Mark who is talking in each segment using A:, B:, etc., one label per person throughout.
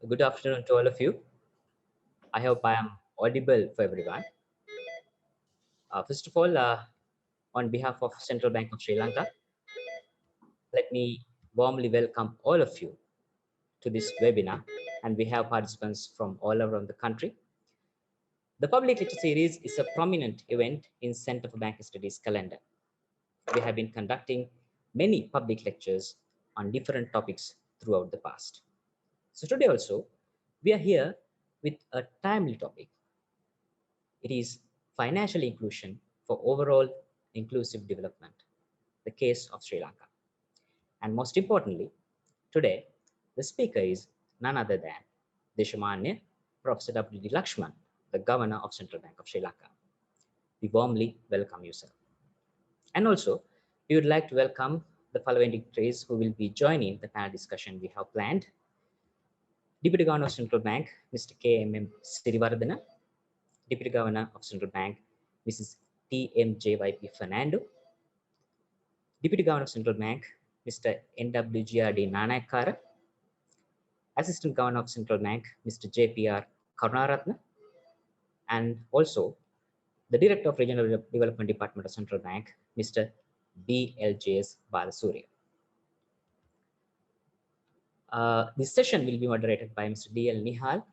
A: Good afternoon to all of you. I hope I am audible for everyone. First of all, on behalf of Central Bank of Sri Lanka, let me warmly welcome all of you to this webinar, and we have participants from all around the country. The public lecture series is a prominent event in Center for Banking Studies calendar. We have been conducting many public lectures on different topics throughout the past. So today also, we are here with a timely topic. It is financial inclusion for overall inclusive development, the case of Sri Lanka. And most importantly, today, the speaker is none other than Deshamanya, Professor W.D. Lakshman, the Governor of Central Bank of Sri Lanka. We warmly welcome you, sir. And also, we would like to welcome the following dignitaries who will be joining the panel discussion we have planned. Deputy Governor of Central Bank, Mr. K.M.M. Sirivardhana, Deputy Governor of Central Bank, Mrs. T.M.J.Y.P. Fernando, Deputy Governor of Central Bank, Mr. N.W.G.R.D. Nanayakara, Assistant Governor of Central Bank, Mr. J.P.R. Karunaratna, and also the Director of Regional Development Department of Central Bank, Mr. B.L.J.S. Balasuriya. This session will be moderated by Mr. D.L. Nihal,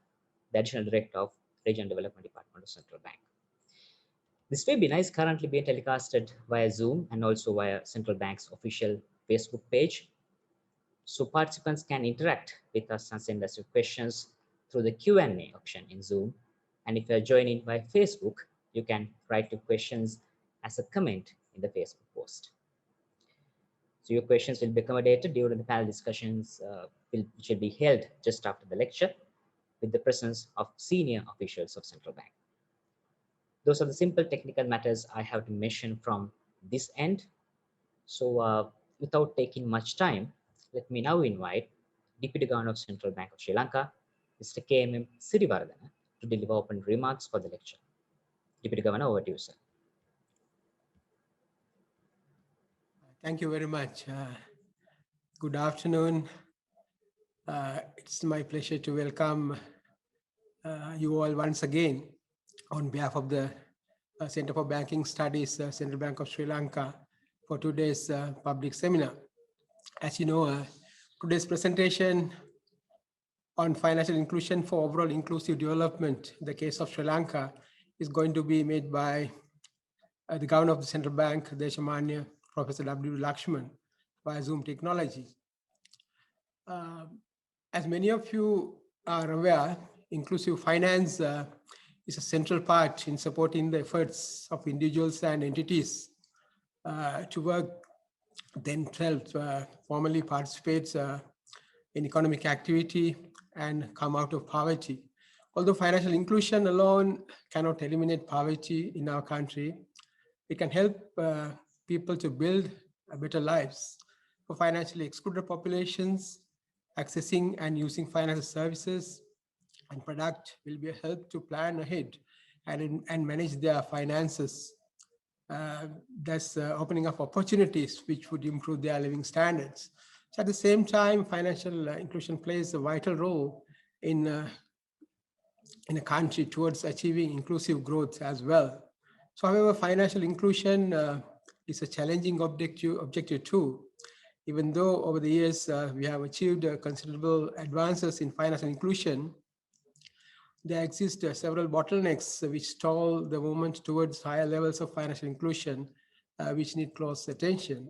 A: the Additional Director of Regional Development Department of Central Bank. This webinar is currently being telecasted via Zoom and also via Central Bank's official Facebook page. So participants can interact with us and send us your questions through the Q&A option in Zoom. And if you're joining by Facebook, you can write your questions as a comment in the Facebook post. So your questions will be accommodated during the panel discussions, which will be held just after the lecture with the presence of senior officials of Central Bank. Those are the simple technical matters I have to mention from this end. So without taking much time, let me now invite Deputy Governor of Central Bank of Sri Lanka, Mr. K.M.M. Sirivardhana, to deliver open remarks for the lecture. Deputy Governor, over to you, sir.
B: Thank you very much. Good afternoon. It's my pleasure to welcome you all once again on behalf of the Center for Banking Studies, Central Bank of Sri Lanka, for today's public seminar. As you know, today's presentation on financial inclusion for overall inclusive development, in the case of Sri Lanka, is going to be made by the Governor of the Central Bank, Deshamanya, Professor W. Lakshman, via Zoom technology. As many of you are aware, inclusive finance is a central part in supporting the efforts of individuals and entities to work themselves, formally participate in economic activity and come out of poverty. Although financial inclusion alone cannot eliminate poverty in our country, it can help people to build better lives. For financially excluded populations, accessing and using financial services and product will be a help to plan ahead and manage their finances. Thus opening up opportunities which would improve their living standards. So at the same time, financial inclusion plays a vital role in a country towards achieving inclusive growth as well. So however, financial inclusion is a challenging objective too. Even though over the years we have achieved considerable advances in financial inclusion, there exist several bottlenecks which stall the movement towards higher levels of financial inclusion, which need close attention.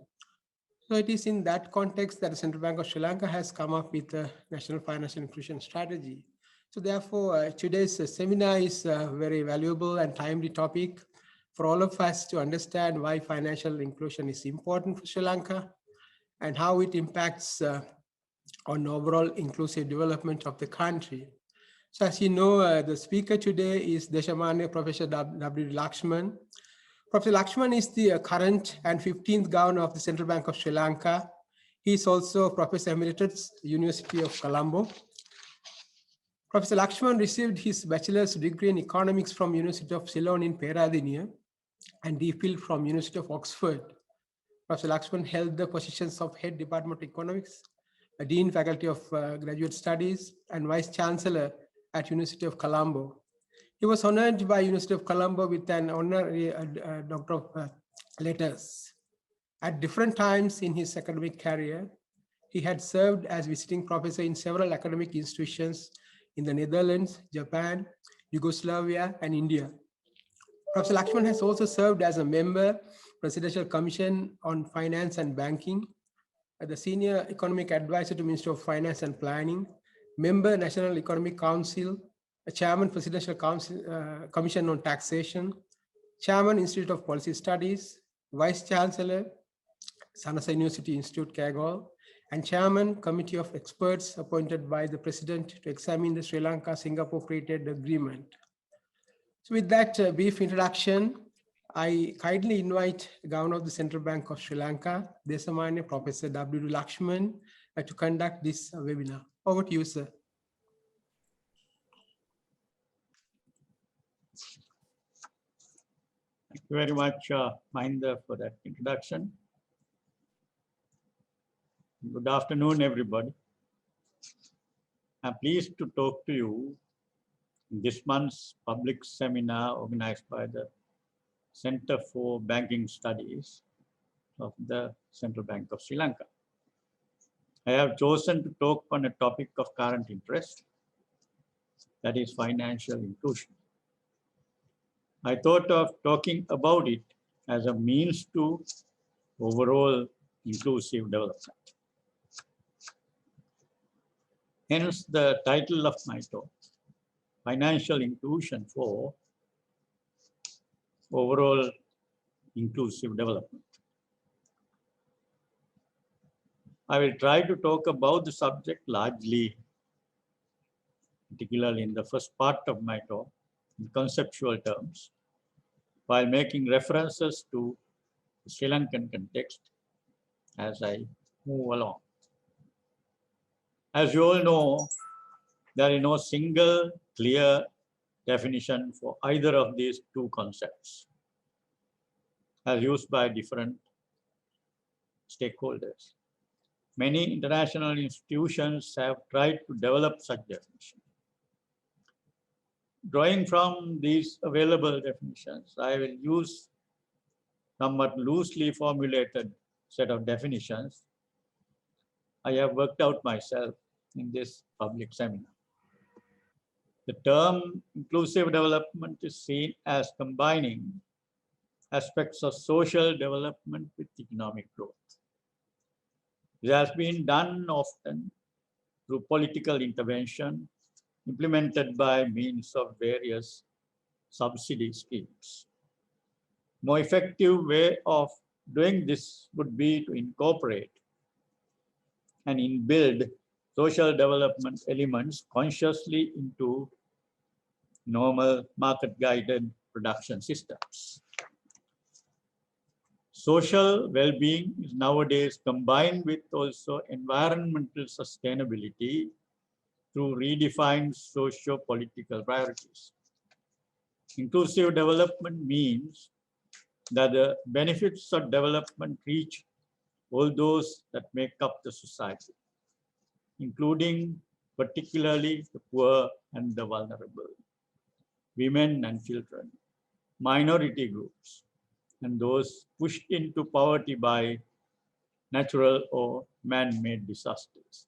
B: So it is in that context that the Central Bank of Sri Lanka has come up with a national financial inclusion strategy. So therefore, today's seminar is a very valuable and timely topic for all of us to understand why financial inclusion is important for Sri Lanka and how it impacts on overall inclusive development of the country. So as you know, the speaker today is Deshamanya Professor W. Lakshman. Professor Lakshman is the current and 15th governor of the Central Bank of Sri Lanka. He is also Professor Emeritus, University of Colombo. Professor Lakshman received his bachelor's degree in economics from University of Ceylon in Peradeniya and DPhil from University of Oxford. Professor Lakshman held the positions of Head Department of Economics, a Dean Faculty of Graduate Studies, and Vice Chancellor at University of Colombo. He was honored by University of Colombo with an honorary Doctor of Letters. At different times in his academic career, he had served as visiting professor in several academic institutions in the Netherlands, Japan, Yugoslavia, and India. Professor Lakshman has also served as a member, Presidential Commission on Finance and Banking, the Senior Economic Advisor to Minister of Finance and Planning, member, National Economic Council, a chairman, Presidential Council, Commission on Taxation, chairman, Institute of Policy Studies, vice chancellor, Sanasa University Institute, Kagol, and chairman, Committee of Experts appointed by the President to examine the Sri Lanka-Singapore Free Trade Agreement. So with that brief introduction, I kindly invite the Governor of the Central Bank of Sri Lanka, Deshamanya, Professor W. Lakshman, to conduct this webinar. Over to you, sir.
C: Thank you very much, Mahinda, for that introduction. Good afternoon, everybody. I'm pleased to talk to you in this month's public seminar organized by the Center for Banking Studies of the Central Bank of Sri Lanka. I have chosen to talk on a topic of current interest, that is financial inclusion. I thought of talking about it as a means to overall inclusive development. Hence the title of my talk, Financial Inclusion for Overall Inclusive Development. I will try to talk about the subject largely, particularly in the first part of my talk, in conceptual terms, while making references to the Sri Lankan context as I move along. As you all know, there is no single clear definition for either of these two concepts as used by different stakeholders. Many international institutions have tried to develop such definitions. Drawing from these available definitions, I will use somewhat loosely formulated set of definitions I have worked out myself in this public seminar. The term inclusive development is seen as combining aspects of social development with economic growth. It has been done often through political intervention implemented by means of various subsidy schemes. More effective way of doing this would be to incorporate and inbuild social development elements consciously into normal market-guided production systems. Social well-being is nowadays combined with also environmental sustainability through redefined socio-political priorities. Inclusive development means that the benefits of development reach all those that make up the society, including particularly the poor and the vulnerable, women and children, minority groups, and those pushed into poverty by natural or man-made disasters.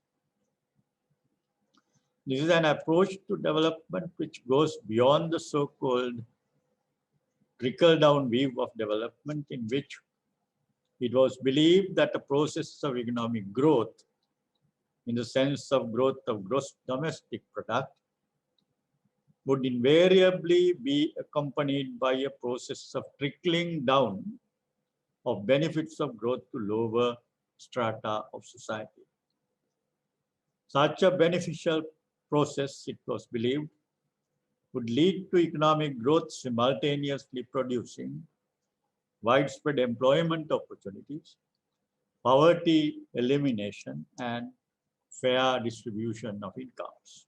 C: This is an approach to development which goes beyond the so-called trickle-down view of development, in which it was believed that the process of economic growth, in the sense of growth of gross domestic product, would invariably be accompanied by a process of trickling down of benefits of growth to lower strata of society. Such a beneficial process, it was believed, would lead to economic growth simultaneously producing widespread employment opportunities, poverty elimination, and fair distribution of incomes.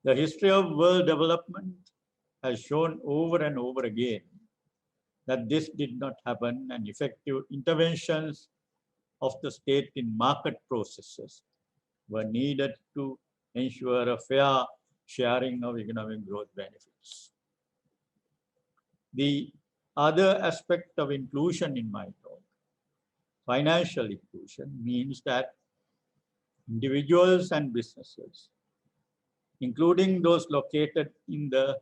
C: The history of world development has shown over and over again that this did not happen, and effective interventions of the state in market processes were needed to ensure a fair sharing of economic growth benefits. The other aspect of inclusion in my talk, financial inclusion, means that individuals and businesses, including those located in the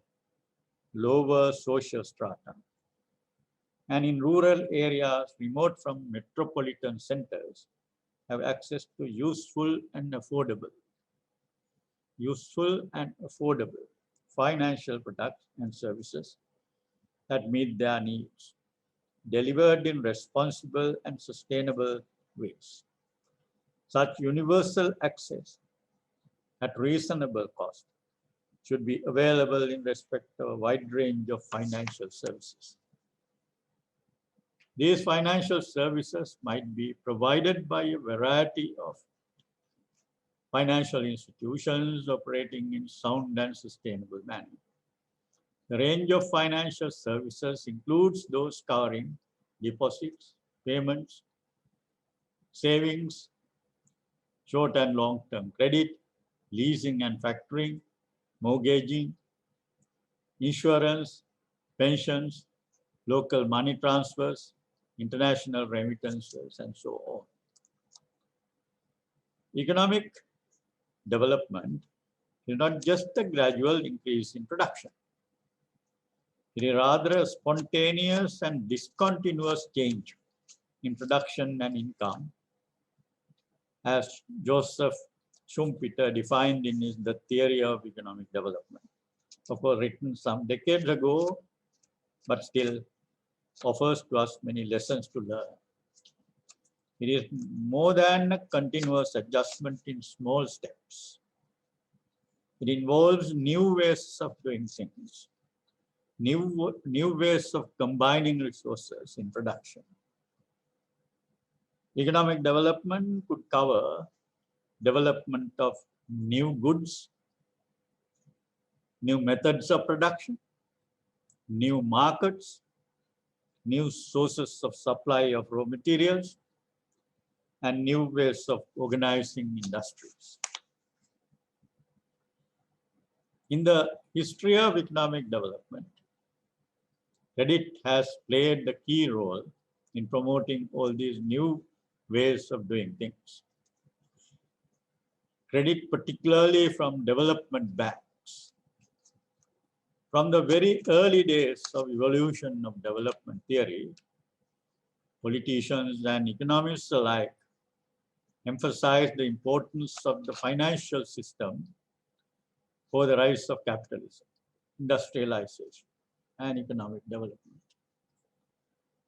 C: lower social strata and in rural areas remote from metropolitan centers, have access to useful and affordable financial products and services that meet their needs, delivered in responsible and sustainable ways. Such universal access at reasonable cost should be available in respect of a wide range of financial services. These financial services might be provided by a variety of financial institutions operating in sound and sustainable manner. The range of financial services includes those covering deposits, payments, savings, short and long-term credit, leasing and factoring, mortgaging, insurance, pensions, local money transfers, international remittances, and so on. Economic development is not just a gradual increase in production. It is rather a spontaneous and discontinuous change in production and income, as Joseph Schumpeter defined in his The Theory of Economic Development, of course written some decades ago, but still offers to us many lessons to learn. It is more than a continuous adjustment in small steps. It involves new ways of doing things, new ways of combining resources in production. Economic development could cover development of new goods, new methods of production, new markets, new sources of supply of raw materials, and new ways of organizing industries. In the history of economic development, credit has played a key role in promoting all these new ways of doing things. Credit, particularly from development banks. From the very early days of evolution of development theory, politicians and economists alike emphasized the importance of the financial system for the rise of capitalism, industrialization, and economic development.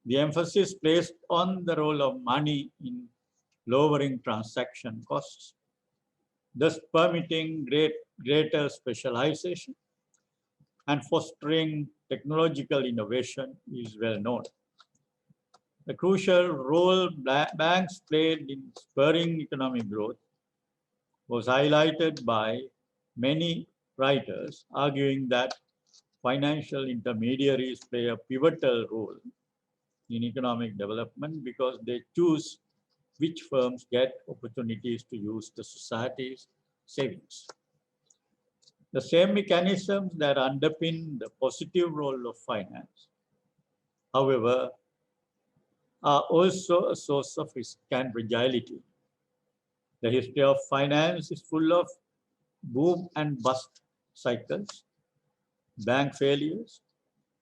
C: The emphasis placed on the role of money in lowering transaction costs, thus permitting greater specialization and fostering technological innovation is well known. The crucial role banks played in spurring economic growth was highlighted by many writers, arguing that financial intermediaries play a pivotal role in economic development because they choose which firms get opportunities to use the society's savings. The same mechanisms that underpin the positive role of finance, however, are also a source of risk and fragility. The history of finance is full of boom and bust cycles, bank failures,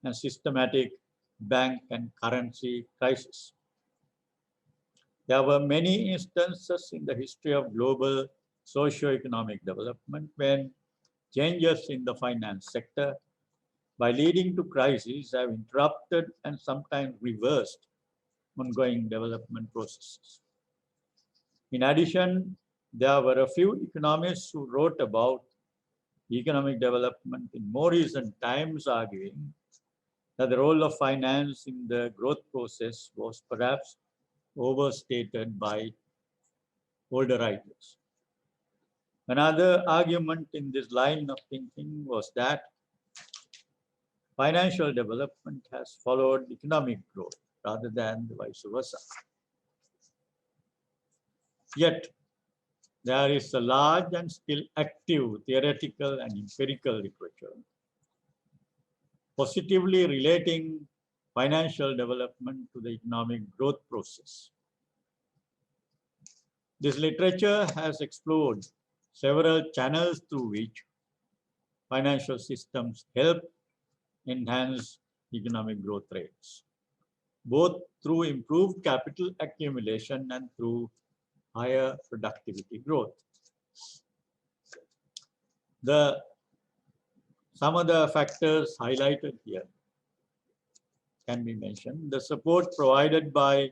C: and systematic bank and currency crises. There were many instances in the history of global socio-economic development when changes in the finance sector, by leading to crises, have interrupted and sometimes reversed ongoing development processes. In addition, there were a few economists who wrote about economic development in more recent times, arguing that the role of finance in the growth process was perhaps overstated by older writers. Another argument in this line of thinking was that financial development has followed economic growth rather than the vice versa. Yet, there is a large and still active theoretical and empirical literature positively relating financial development to the economic growth process. This literature has explored several channels through which financial systems help enhance economic growth rates, both through improved capital accumulation and through higher productivity growth. Some of the factors highlighted here can be mentioned. The support provided by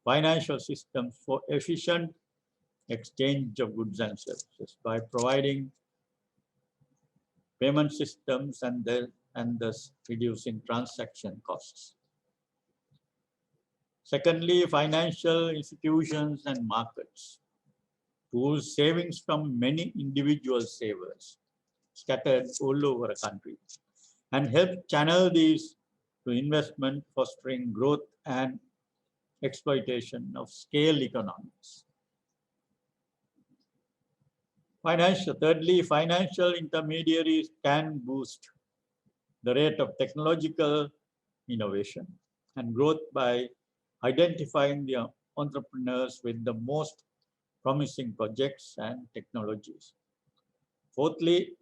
C: financial systems for efficient exchange of goods and services by providing payment systems and thus reducing transaction costs. Secondly, financial institutions and markets whose savings from many individual savers scattered all over a country and help channel these to investment, fostering growth and exploitation of scale economics. Thirdly, financial intermediaries can boost the rate of technological innovation and growth by identifying the entrepreneurs with the most promising projects and technologies. Fourthly,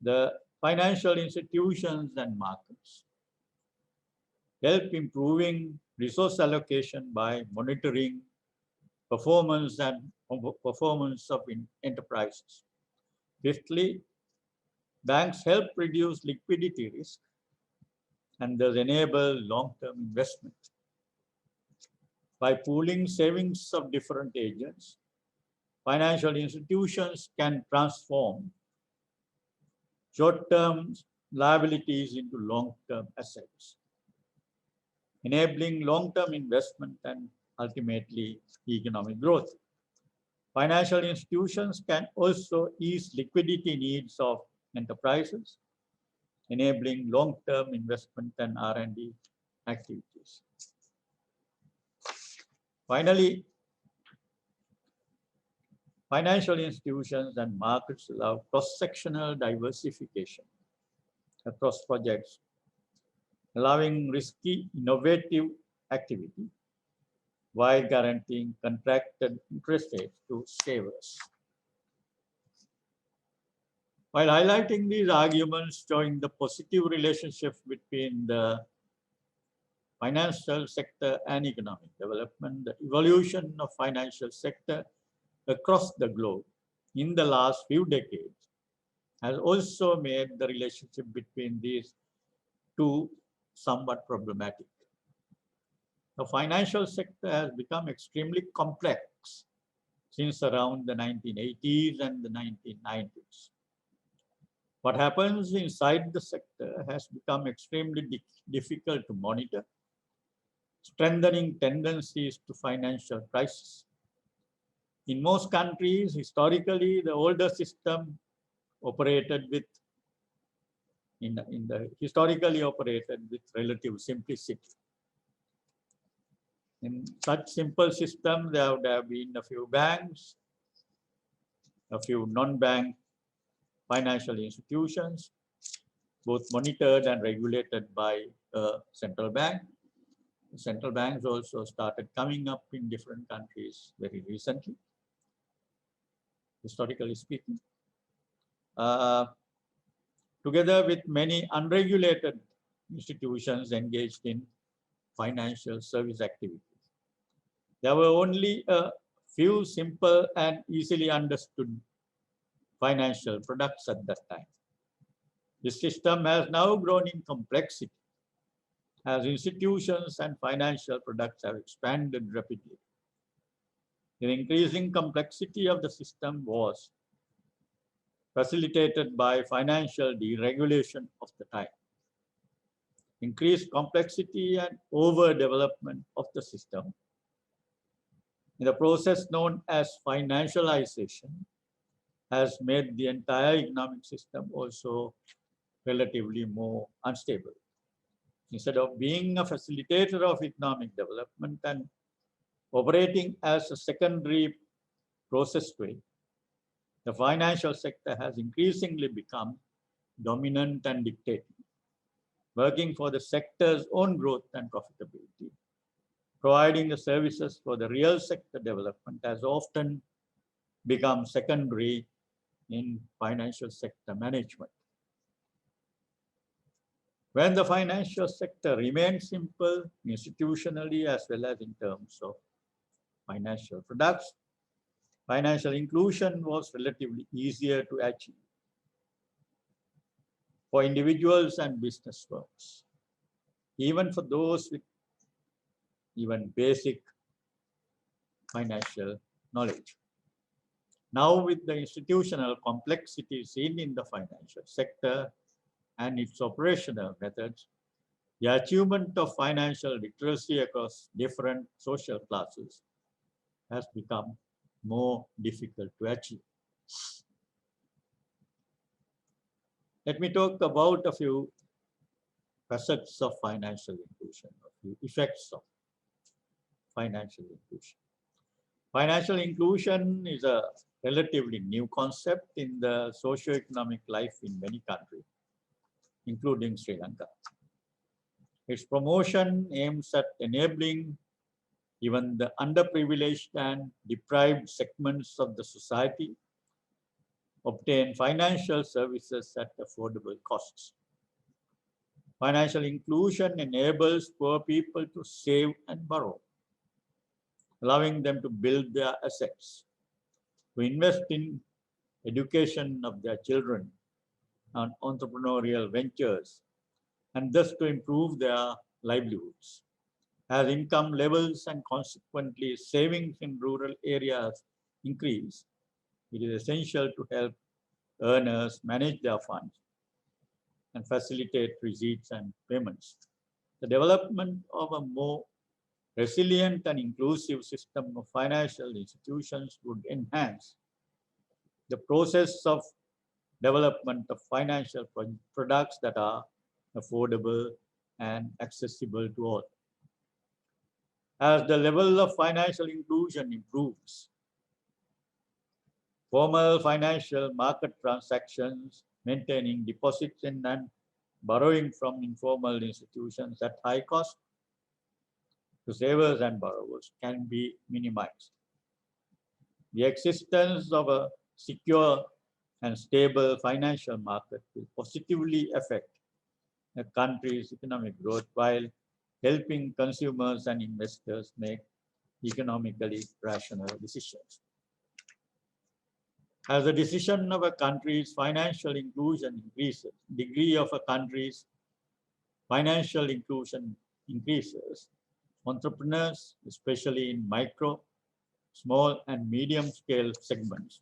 C: the financial institutions and markets help improving resource allocation by monitoring performance of enterprises. Fifthly, banks help reduce liquidity risk and thus enable long-term investment. By pooling savings of different agents, financial institutions can transform short-term liabilities into long-term assets, enabling long-term investment and ultimately economic growth. Financial institutions can also ease liquidity needs of enterprises, enabling long-term investment and R&D activities. Finally, financial institutions and markets allow cross-sectional diversification across projects, allowing risky, innovative activity while guaranteeing contracted interest rates to savers. While highlighting these arguments showing the positive relationship between the financial sector and economic development, the evolution of financial sector across the globe in the last few decades has also made the relationship between these two somewhat problematic. The financial sector has become extremely complex since around the 1980s and the 1990s. What happens inside the sector has become extremely difficult to monitor, strengthening tendencies to financial crisis. In most countries, historically, the older system operated with historically operated with relative simplicity. In such simple system, there would have been a few banks, a few non-bank financial institutions, both monitored and regulated by a central bank. Central banks also started coming up in different countries very recently, historically speaking. Together with many unregulated institutions engaged in financial service activities. There were only a few simple and easily understood financial products at that time. This system has now grown in complexity as institutions and financial products have expanded rapidly. The increasing complexity of the system was facilitated by financial deregulation of the time. Increased complexity and overdevelopment of the system in the process known as financialization has made the entire economic system also relatively more unstable. Instead of being a facilitator of economic development and operating as a secondary processed way, the financial sector has increasingly become dominant and dictating, working for the sector's own growth and profitability. Providing the services for the real sector development has often become secondary in financial sector management. When the financial sector remains simple institutionally as well as in terms of financial products, financial inclusion was relatively easier to achieve for individuals and business firms, even for those with even basic financial knowledge. Now, with the institutional complexity seen in the financial sector and its operational methods, the achievement of financial literacy across different social classes has become more difficult to achieve. Let me talk about a few facets of financial inclusion, a few effects of financial inclusion. Financial inclusion is a relatively new concept in the socio-economic life in many countries, including Sri Lanka. Its promotion aims at enabling even the underprivileged and deprived segments of the society obtain financial services at affordable costs. Financial inclusion enables poor people to save and borrow, allowing them to build their assets, to invest in education of their children and entrepreneurial ventures, and thus to improve their livelihoods. As income levels and consequently savings in rural areas increase, it is essential to help earners manage their funds and facilitate receipts and payments. The development of a more resilient and inclusive system of financial institutions would enhance the process of development of financial products that are affordable and accessible to all. As the level of financial inclusion improves, formal financial market transactions, maintaining deposits in and borrowing from informal institutions at high cost to savers and borrowers can be minimized. The existence of a secure and stable financial market will positively affect a country's economic growth while helping consumers and investors make economically rational decisions. As the decision of a country's financial inclusion increases, degree of a country's financial inclusion increases, entrepreneurs, especially in micro, small, and medium scale segments,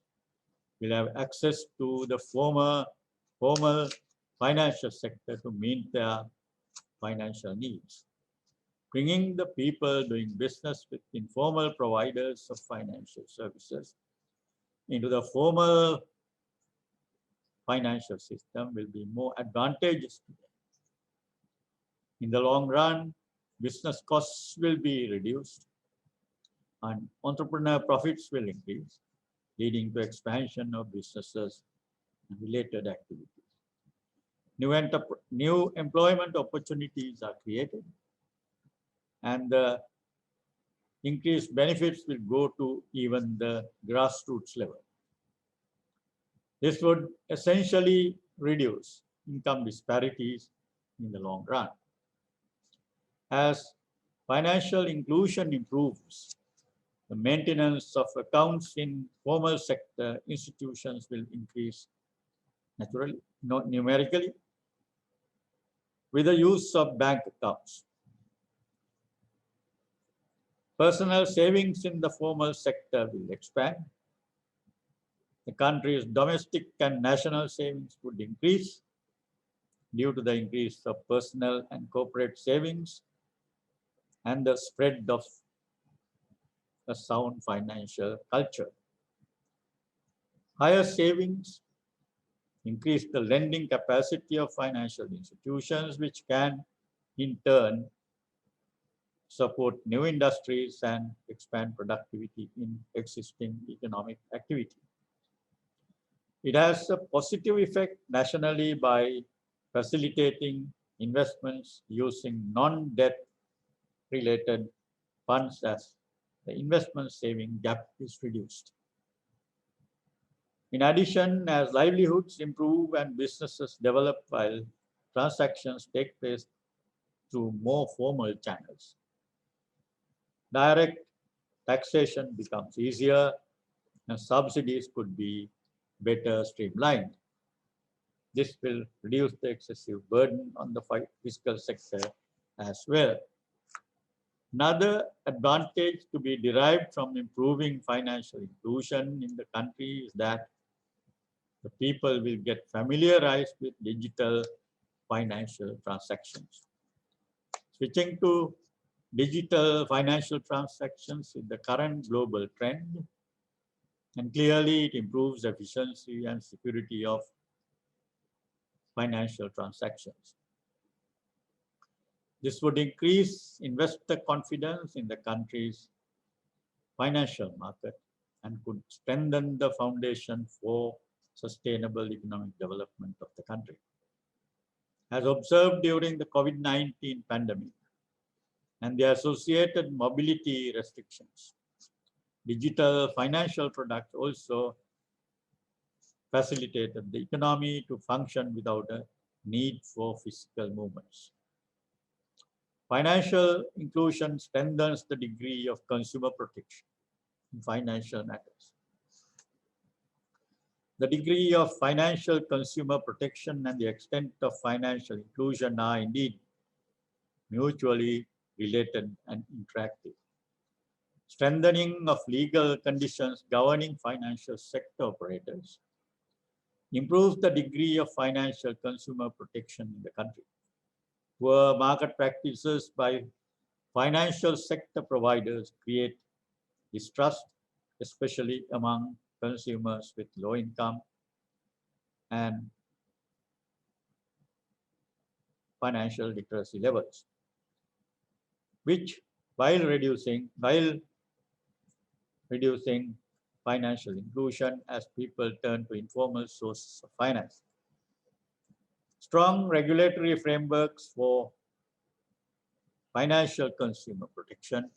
C: will have access to the formal financial sector to meet their financial needs, bringing the people doing business with informal providers of financial services into the formal financial system will be more advantageous to them. In the long run, business costs will be reduced and entrepreneur profits will increase, leading to expansion of businesses and related activities. New employment opportunities are created, and the increased benefits will go to even the grassroots level. This would essentially reduce income disparities in the long run. As financial inclusion improves, the maintenance of accounts in formal sector institutions will increase naturally, not numerically, with the use of bank accounts. Personal savings in the formal sector will expand. The country's domestic and national savings would increase due to the increase of personal and corporate savings and the spread of a sound financial culture. Higher savings increase the lending capacity of financial institutions, which can in turn support new industries, and expand productivity in existing economic activity. It has a positive effect nationally by facilitating investments using non-debt related funds as the investment saving gap is reduced. In addition, as livelihoods improve and businesses develop while transactions take place through more formal channels, direct taxation becomes easier and subsidies could be better streamlined. This will reduce the excessive burden on the fiscal sector as well. Another advantage to be derived from improving financial inclusion in the country is that the people will get familiarized with digital financial transactions. Switching to digital financial transactions is the current global trend, and clearly it improves efficiency and security of financial transactions. This would increase investor confidence in the country's financial market and could strengthen the foundation for sustainable economic development of the country. As observed during the COVID-19 pandemic and the associated mobility restrictions, digital financial products also facilitated the economy to function without a need for physical movements. Financial inclusion strengthens the degree of consumer protection in financial matters. The degree of financial consumer protection and the extent of financial inclusion are indeed mutually related and interactive. Strengthening of legal conditions governing financial sector operators improves the degree of financial consumer protection in the country. Poor market practices by financial sector providers create distrust, especially among consumers with low income and financial literacy levels, which while reducing financial inclusion as people turn to informal sources of finance. Strong regulatory frameworks for financial consumer protection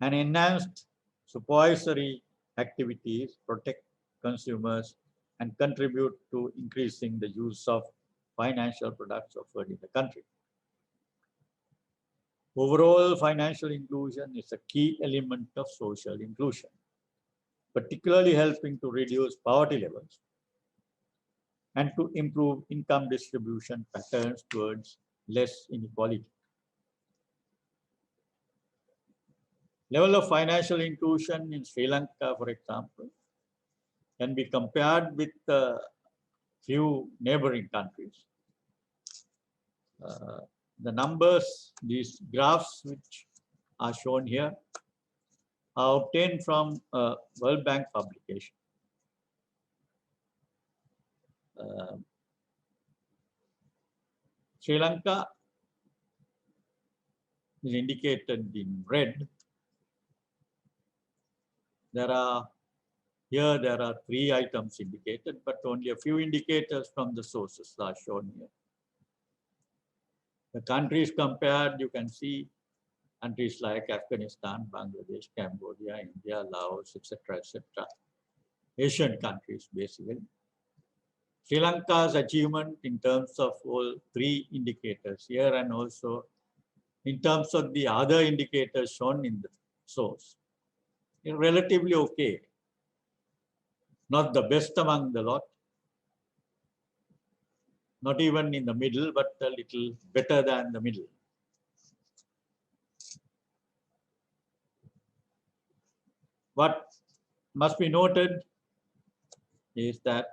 C: and enhanced supervisory activities protect consumers and contribute to increasing the use of financial products offered in the country. Overall, financial inclusion is a key element of social inclusion, particularly helping to reduce poverty levels and to improve income distribution patterns towards less inequality. Level of financial inclusion in Sri Lanka, for example, can be compared with few neighboring countries. The numbers, these graphs which are shown here, are obtained from a World Bank publication. Sri Lanka is indicated in red. There are 3 items indicated, but only a few indicators from the sources are shown here. The countries compared, you can see countries like Afghanistan, Bangladesh, Cambodia, India, Laos, etc., etc. Asian countries, basically. Sri Lanka's achievement in terms of all 3 indicators here and also in terms of the other indicators shown in the source is relatively okay. Not the best among the lot, not even in the middle, but a little better than the middle. What must be noted is that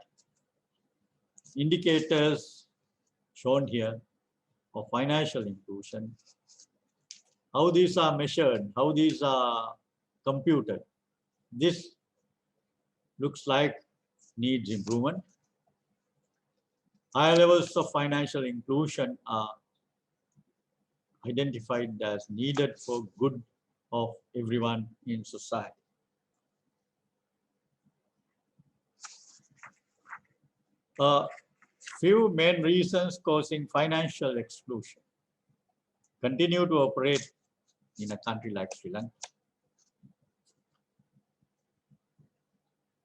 C: indicators shown here of financial inclusion, how these are measured, how these are computed, this looks like needs improvement. Higher levels of financial inclusion are identified as needed for good of everyone in society. A few main reasons causing financial exclusion continue to operate in a country like Sri Lanka.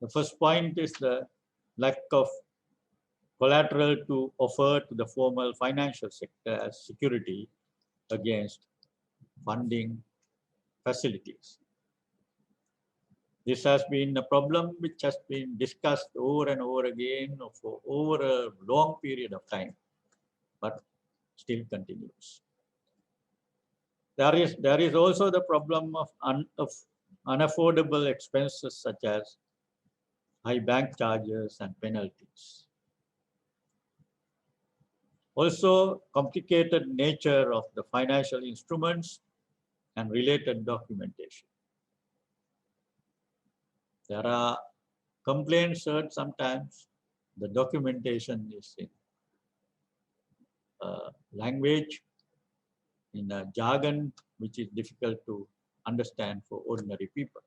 C: The first point is the lack of collateral to offer to the formal financial sector as security against funding facilities. This has been a problem which has been discussed over and over again for over a long period of time, but still continues. There is also the problem of unaffordable expenses such as high bank charges and penalties. Also, complicated nature of the financial instruments and related documentation. There are complaints heard sometimes. The documentation is in language, in a jargon, which is difficult to understand for ordinary people.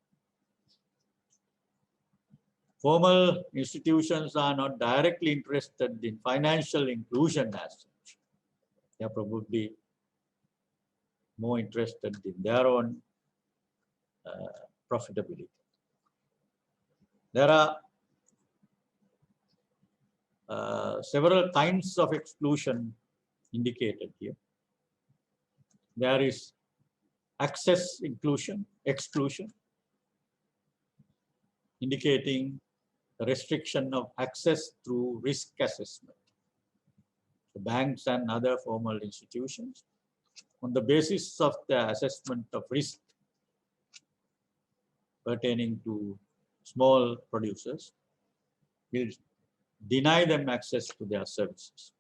C: Formal institutions are not directly interested in financial inclusion as such. They are probably more interested in their own profitability. There are several kinds of exclusion indicated here. There is access exclusion, indicating the restriction of access through risk assessment. The banks and other formal institutions, on the basis of the assessment of risk pertaining to small producers, will deny them access to their services.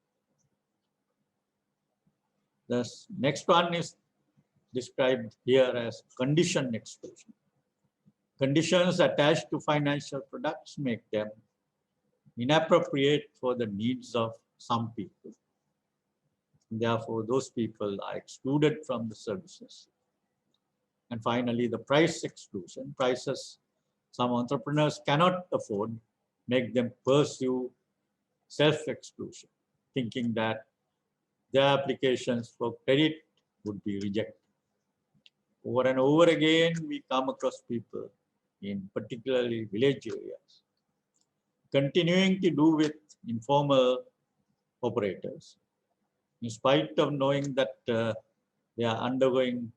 C: The next one is described here as condition exclusion. Conditions attached to financial products make them inappropriate for the needs of some people. Therefore, those people are excluded from the services. And finally, the price exclusion. Prices some entrepreneurs cannot afford make them pursue self-exclusion, thinking that their applications for credit would be rejected. Over and over again, we come across people in particularly village areas continuing to do with informal operators, in spite of knowing that they are undergoing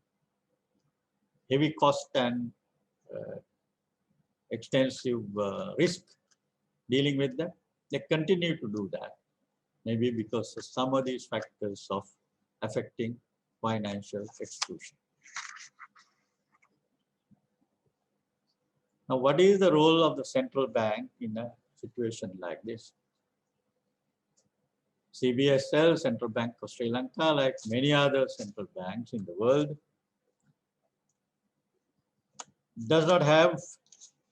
C: heavy cost and extensive risk dealing with them. They continue to do that, maybe because of some of these factors of affecting financial exclusion. Now, what is the role of the central bank in a situation like this? CBSL, Central Bank of Sri Lanka, like many other central banks in the world, does not have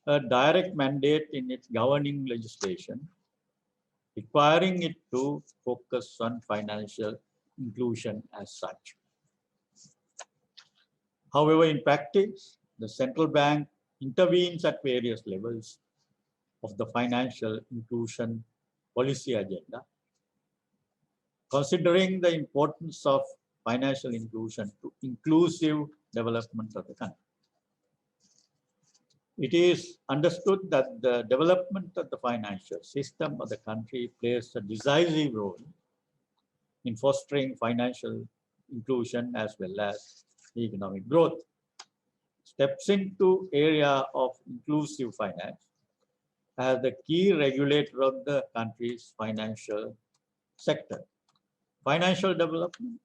C: a direct mandate in its governing legislation requiring it to focus on financial inclusion as such. However, in practice, the central bank intervenes at various levels of the financial inclusion policy agenda, considering the importance of financial inclusion to inclusive development of the country. It is understood that the development of the financial system of the country plays a decisive role in fostering financial inclusion as well as economic growth. Steps into area of inclusive finance as the key regulator of the country's financial sector. Financial development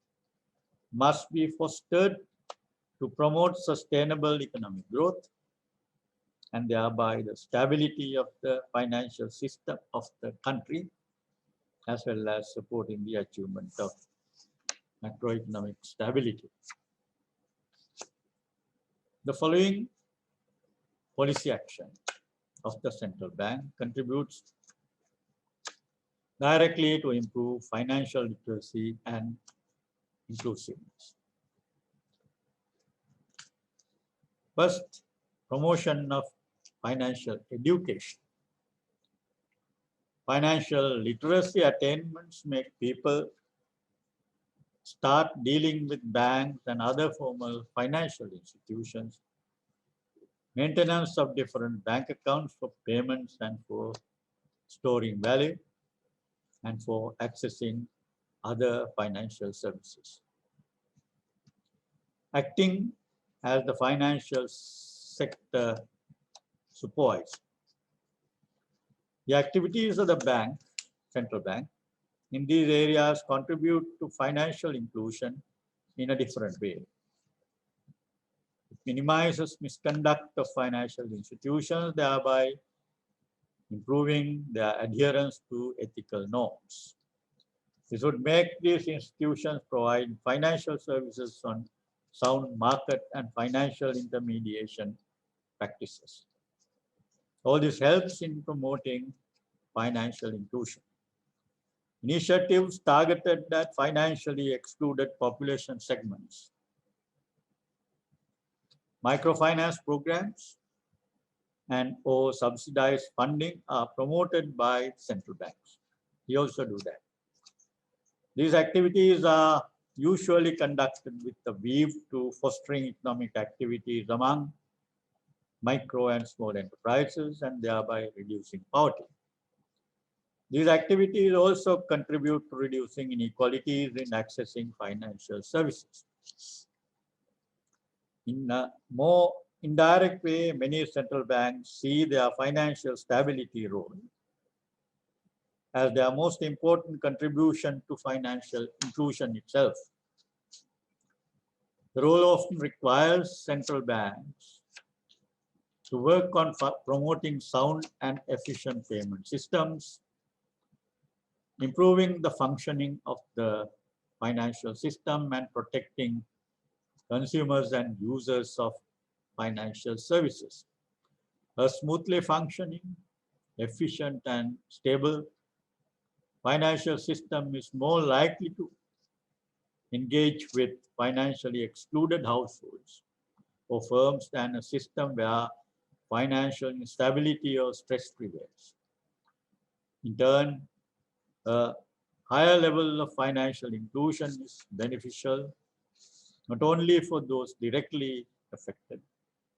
C: must be fostered to promote sustainable economic growth and thereby the stability of the financial system of the country, as well as supporting the achievement of macroeconomic stability. The following policy action of the central bank contributes directly to improve financial literacy and inclusiveness. First, promotion of financial education. Financial literacy attainments make people start dealing with banks and other formal financial institutions, maintenance of different bank accounts for payments and for storing value, and for accessing other financial services. Acting as the financial sector supervisor. The activities of the bank, central bank, in these areas contribute to financial inclusion in a different way. It minimizes misconduct of financial institutions, thereby improving their adherence to ethical norms. This would make these institutions provide financial services on sound market and financial intermediation practices. All this helps in promoting financial inclusion. Initiatives targeted at financially excluded population segments. Microfinance programs and or subsidized funding are promoted by central banks. We also do that. These activities are usually conducted with a view to fostering economic activities among micro and small enterprises and thereby reducing poverty. These activities also contribute to reducing inequalities in accessing financial services. In a more indirect way, many central banks see their financial stability role as their most important contribution to financial inclusion itself. The role often requires central banks to work on promoting sound and efficient payment systems, improving the functioning of the financial system and protecting consumers and users of financial services. A smoothly functioning, efficient and stable financial system is more likely to engage with financially excluded households or firms than a system where financial instability or stress prevails. In turn, a higher level of financial inclusion is beneficial not only for those directly affected,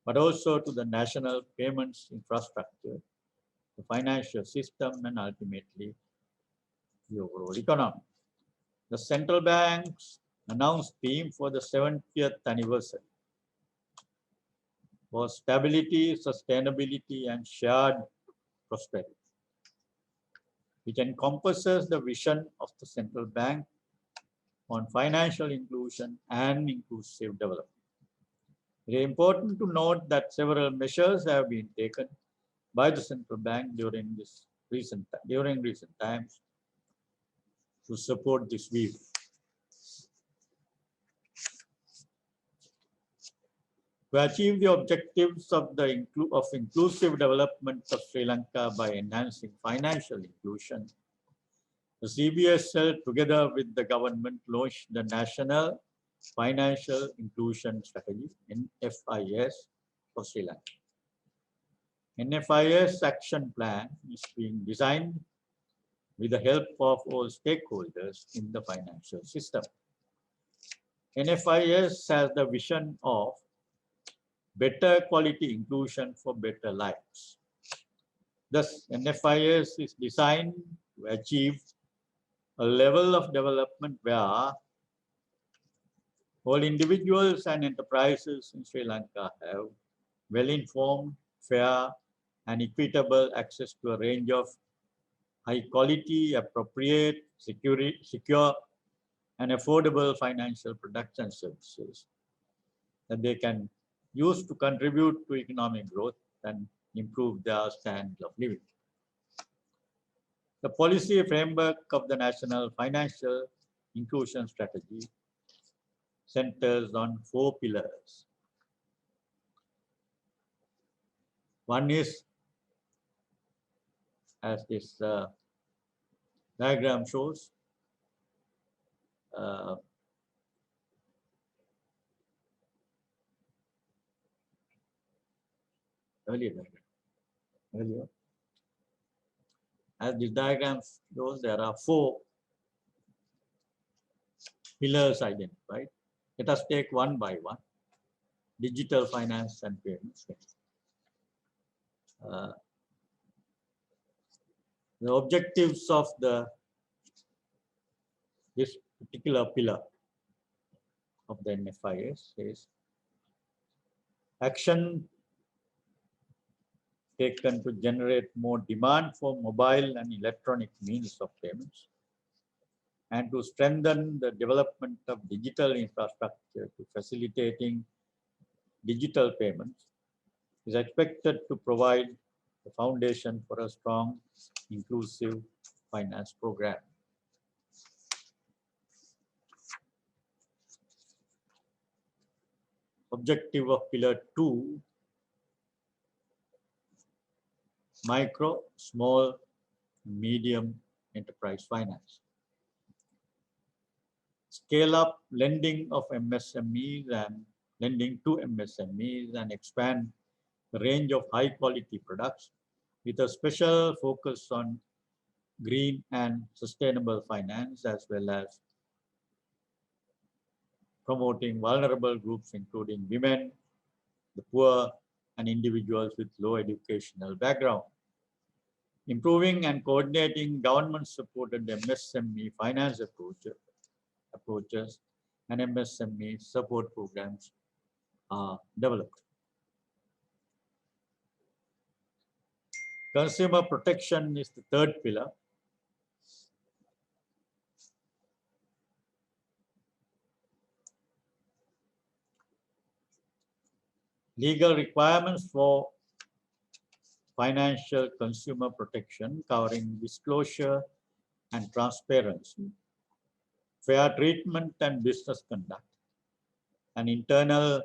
C: but also to the national payments infrastructure, the financial system, and ultimately the overall economy. The central bank's announced theme for the 70th anniversary was stability, sustainability, and shared prosperity, which encompasses the vision of the central bank on financial inclusion and inclusive development. It is important to note that several measures have been taken by the central bank during recent times to support this view. To achieve the objectives of inclusive development of Sri Lanka by enhancing financial inclusion, the CBSL, together with the government, launched the National Financial Inclusion Strategy, NFIS, for Sri Lanka. NFIS action plan is being designed with the help of all stakeholders in the financial system. NFIS has the vision of better quality inclusion for better lives. Thus, NFIS is designed to achieve a level of development where all individuals and enterprises in Sri Lanka have well-informed, fair, and equitable access to a range of high quality, appropriate, secure, and affordable financial products and services that they can use to contribute to economic growth and improve their standard of living. The policy framework of the National Financial Inclusion Strategy centers on 4 pillars. One is, as this diagram shows, earlier diagram. Earlier. As this diagram shows, there are 4 pillars identified. Let us take one by one. Digital finance and payments. The objectives of this particular pillar of the NFIS is action taken to generate more demand for mobile and electronic means of payments, and to strengthen the development of digital infrastructure to facilitating digital payments is expected to provide the foundation for a strong, inclusive finance program. Objective of Pillar 2, micro, small, medium enterprise finance. Scale up lending of MSMEs and lending to MSMEs and expand the range of high quality products with a special focus on green and sustainable finance, as well as promoting vulnerable groups including women, the poor, and individuals with low educational background. Improving and coordinating government-supported MSME finance approaches and MSME support programs are developed. Consumer protection is the third pillar. Legal requirements for financial consumer protection covering disclosure and transparency, fair treatment and business conduct, and internal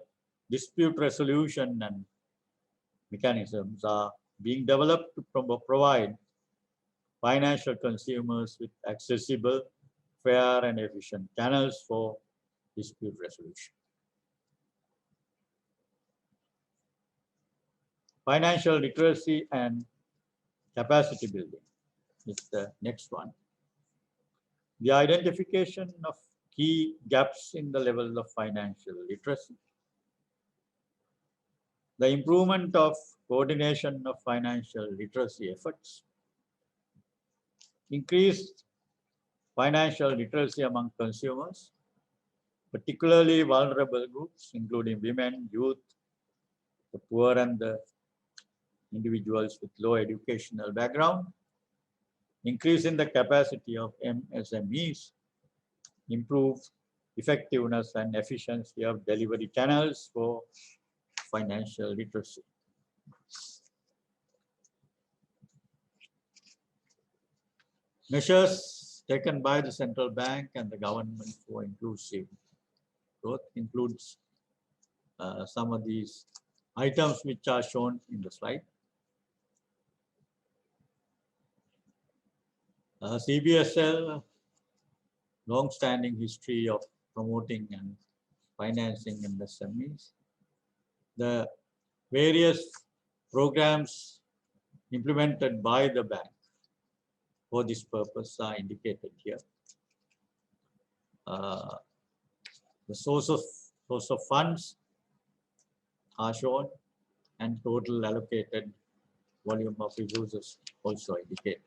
C: dispute resolution and mechanisms are being developed to provide financial consumers with accessible, fair, and efficient channels for dispute resolution. Financial literacy and capacity building is the next one. The identification of key gaps in the level of financial literacy. The improvement of coordination of financial literacy efforts. Increased financial literacy among consumers, particularly vulnerable groups, including women, youth, the poor, and the individuals with low educational background. Increasing the capacity of MSMEs, improve effectiveness and efficiency of delivery channels for financial literacy. Measures taken by the central bank and the government for inclusive growth includes some of these items which are shown in the slide. CBSL, long-standing history of promoting and financing MSMEs. The various programs implemented by the bank for this purpose are indicated here. The source of funds are shown, and total allocated volume of resources also indicated.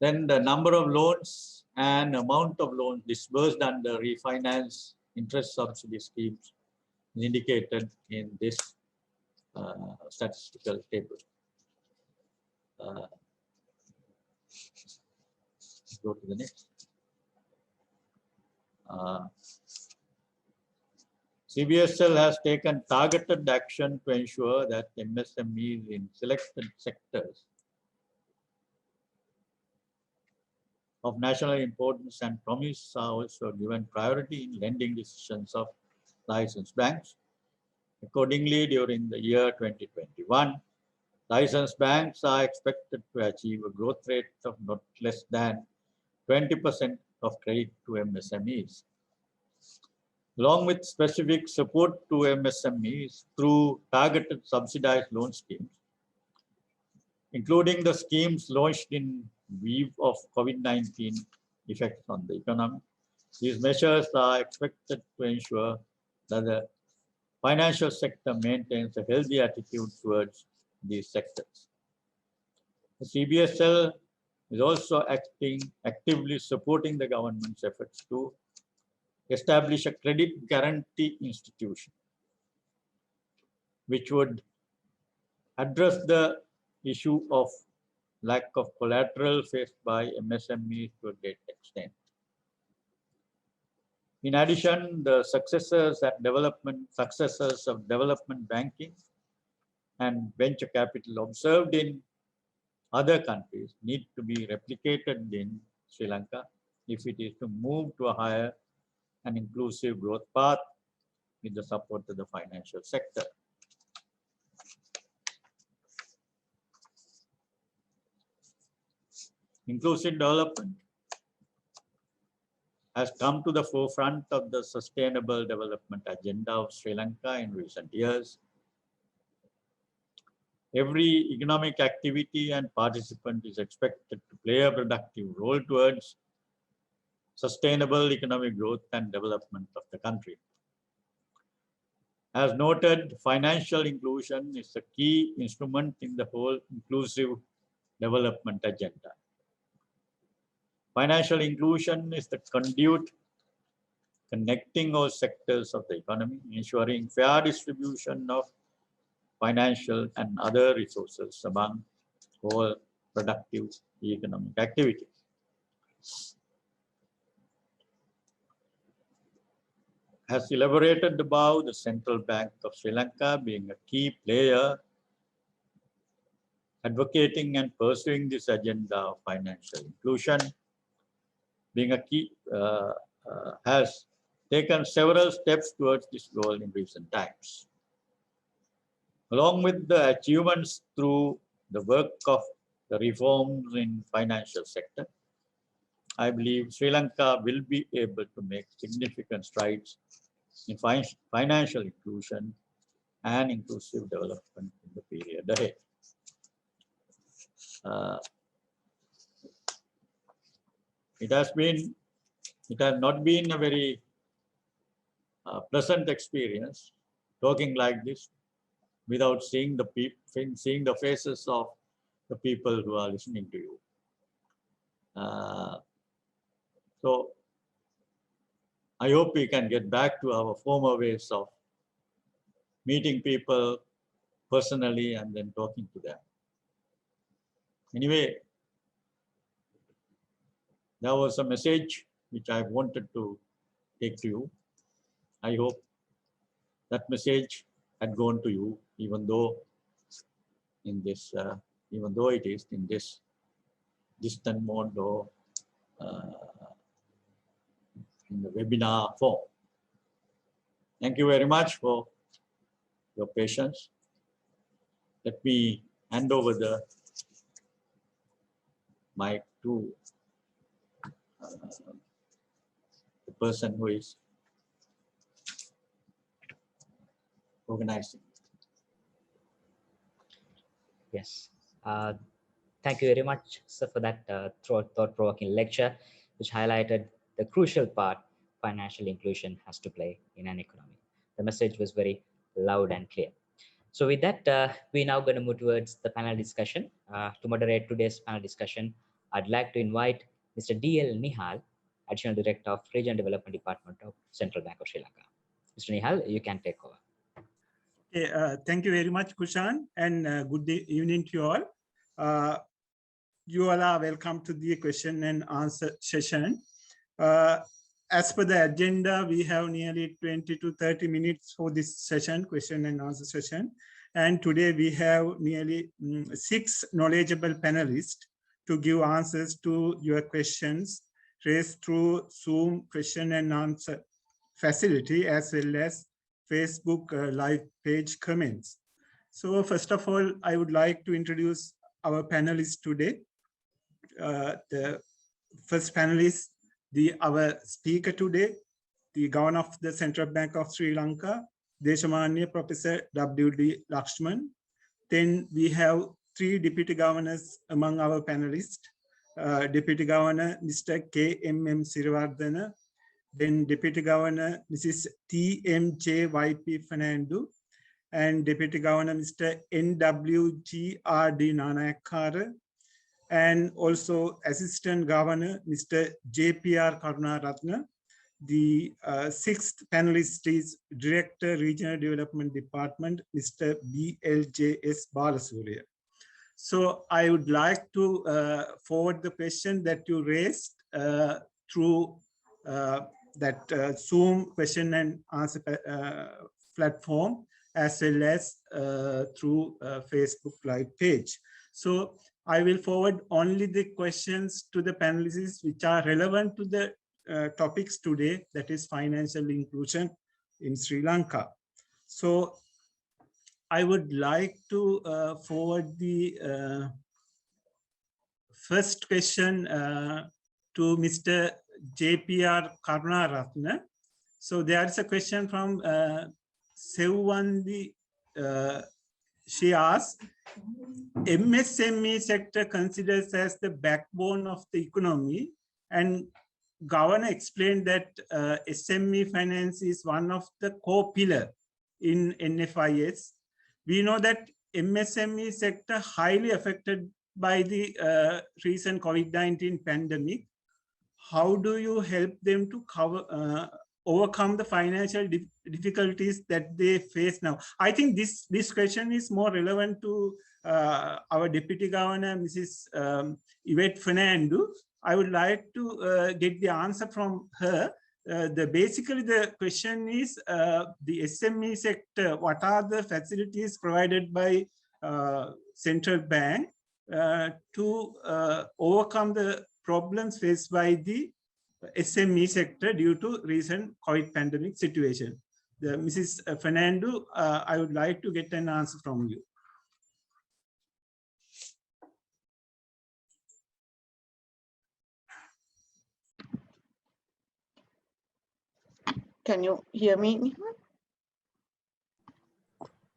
C: Then the number of loans and amount of loans disbursed under refinance interest subsidy schemes is indicated in this statistical table. Go to the next. CBSL has taken targeted action to ensure that MSMEs in selected sectors of national importance and promise are also given priority in lending decisions of licensed banks. Accordingly, during the year 2021, licensed banks are expected to achieve a growth rate of not less than 20% of credit to MSMEs. along with specific support to MSMEs through targeted subsidized loan schemes, including the schemes launched in view of COVID-19 effects on the economy. These measures are expected to ensure that the financial sector maintains a healthy attitude towards these sectors. The CBSL is also actively supporting the government's efforts to establish a credit guarantee institution, which would address the issue of lack of collateral faced by MSMEs to a great extent. In addition, the successors of development banking and venture capital observed in other countries need to be replicated in Sri Lanka if it is to move to a higher and inclusive growth path with the support of the financial sector. Inclusive development has come to the forefront of the sustainable development agenda of Sri Lanka in recent years. Every economic activity and participant is expected to play a productive role towards sustainable economic growth and development of the country. As noted, financial inclusion is a key instrument in the whole inclusive development agenda. Financial inclusion is the conduit connecting all sectors of the economy, ensuring fair distribution of financial and other resources among all productive economic activities. As elaborated above, the Central Bank of Sri Lanka being a key player advocating and pursuing this agenda of financial inclusion, being a key, has taken several steps towards this goal in recent times. Along with the achievements through the work of the reforms in financial sector, I believe Sri Lanka will be able to make significant strides in financial inclusion and inclusive development in the period ahead. It has not been a very pleasant experience talking like this without seeing the faces of the people who are listening to you. So I hope we can get back to our former ways of meeting people personally and then talking to them. Anyway, there was a message which I wanted to take to you. I hope that message had gone to you, even though it is in this distant mode or in the webinar form. Thank you very much for your patience. Let me hand over the mic to the person who is organizing.
A: Yes. Thank you very much, sir, for that thought-provoking lecture, which highlighted the crucial part financial inclusion has to play in an economy. The message was very loud and clear. So with that, we're now going to move towards the panel discussion. To moderate today's panel discussion, I'd like to invite Mr. D.L. Nihal, Additional Director of Regional Development Department of Central Bank of Sri Lanka. Mr. Nihal, you can take over.
D: Okay, thank you very much, Kushan, and good evening to you all. You all are welcome to the question and answer session. As per the agenda, we have nearly 20 to 30 minutes for this session, question and answer session. And today we have nearly 6 knowledgeable panelists to give answers to your questions raised through Zoom question and answer facility, as well as Facebook live page comments. So first of all, I would like to introduce our panelists today. The first panelist, our speaker today, the Governor of the Central Bank of Sri Lanka, Deshamanya Professor W.D. Lakshman. Then we have 3 Deputy Governors among our panelists. Deputy Governor Mr. K.M.M. Sirivardhana, then Deputy Governor Mrs. T.M.J.Y.P. Fernando, and Deputy Governor Mr. N.W.G.R.D. Nanayakara, and also Assistant Governor Mr. J.P.R. Karunaratne. The 6th panelist is Director Regional Development Department, Mr. B.L.J.S. Balasurya. So I would like to forward the question that you raised through that Zoom question and answer platform, as well as through Facebook Live page. So I will forward only the questions to the panelists which are relevant to the topics today, that is financial inclusion in Sri Lanka. So I would like to forward the first question to Mr. J.P.R. Karunaratne. So there is a question from Sevandi. She asks, MSME sector considers as the backbone of the economy, and Governor explained that SME finance is one of the core pillars in NFIS. We know that MSME sector highly affected by the recent COVID-19 pandemic. How do you help them to overcome the financial difficulties that they face now? I think this question is more relevant to our Deputy Governor, Mrs. Yvette Fernando. I would like to get the answer from her. Basically, the question is the SME sector, what are the facilities provided by central bank to overcome the problems faced by the SME sector due to recent COVID pandemic situation? Mrs. Fernando, I would like to get an answer from you.
E: Can you hear me?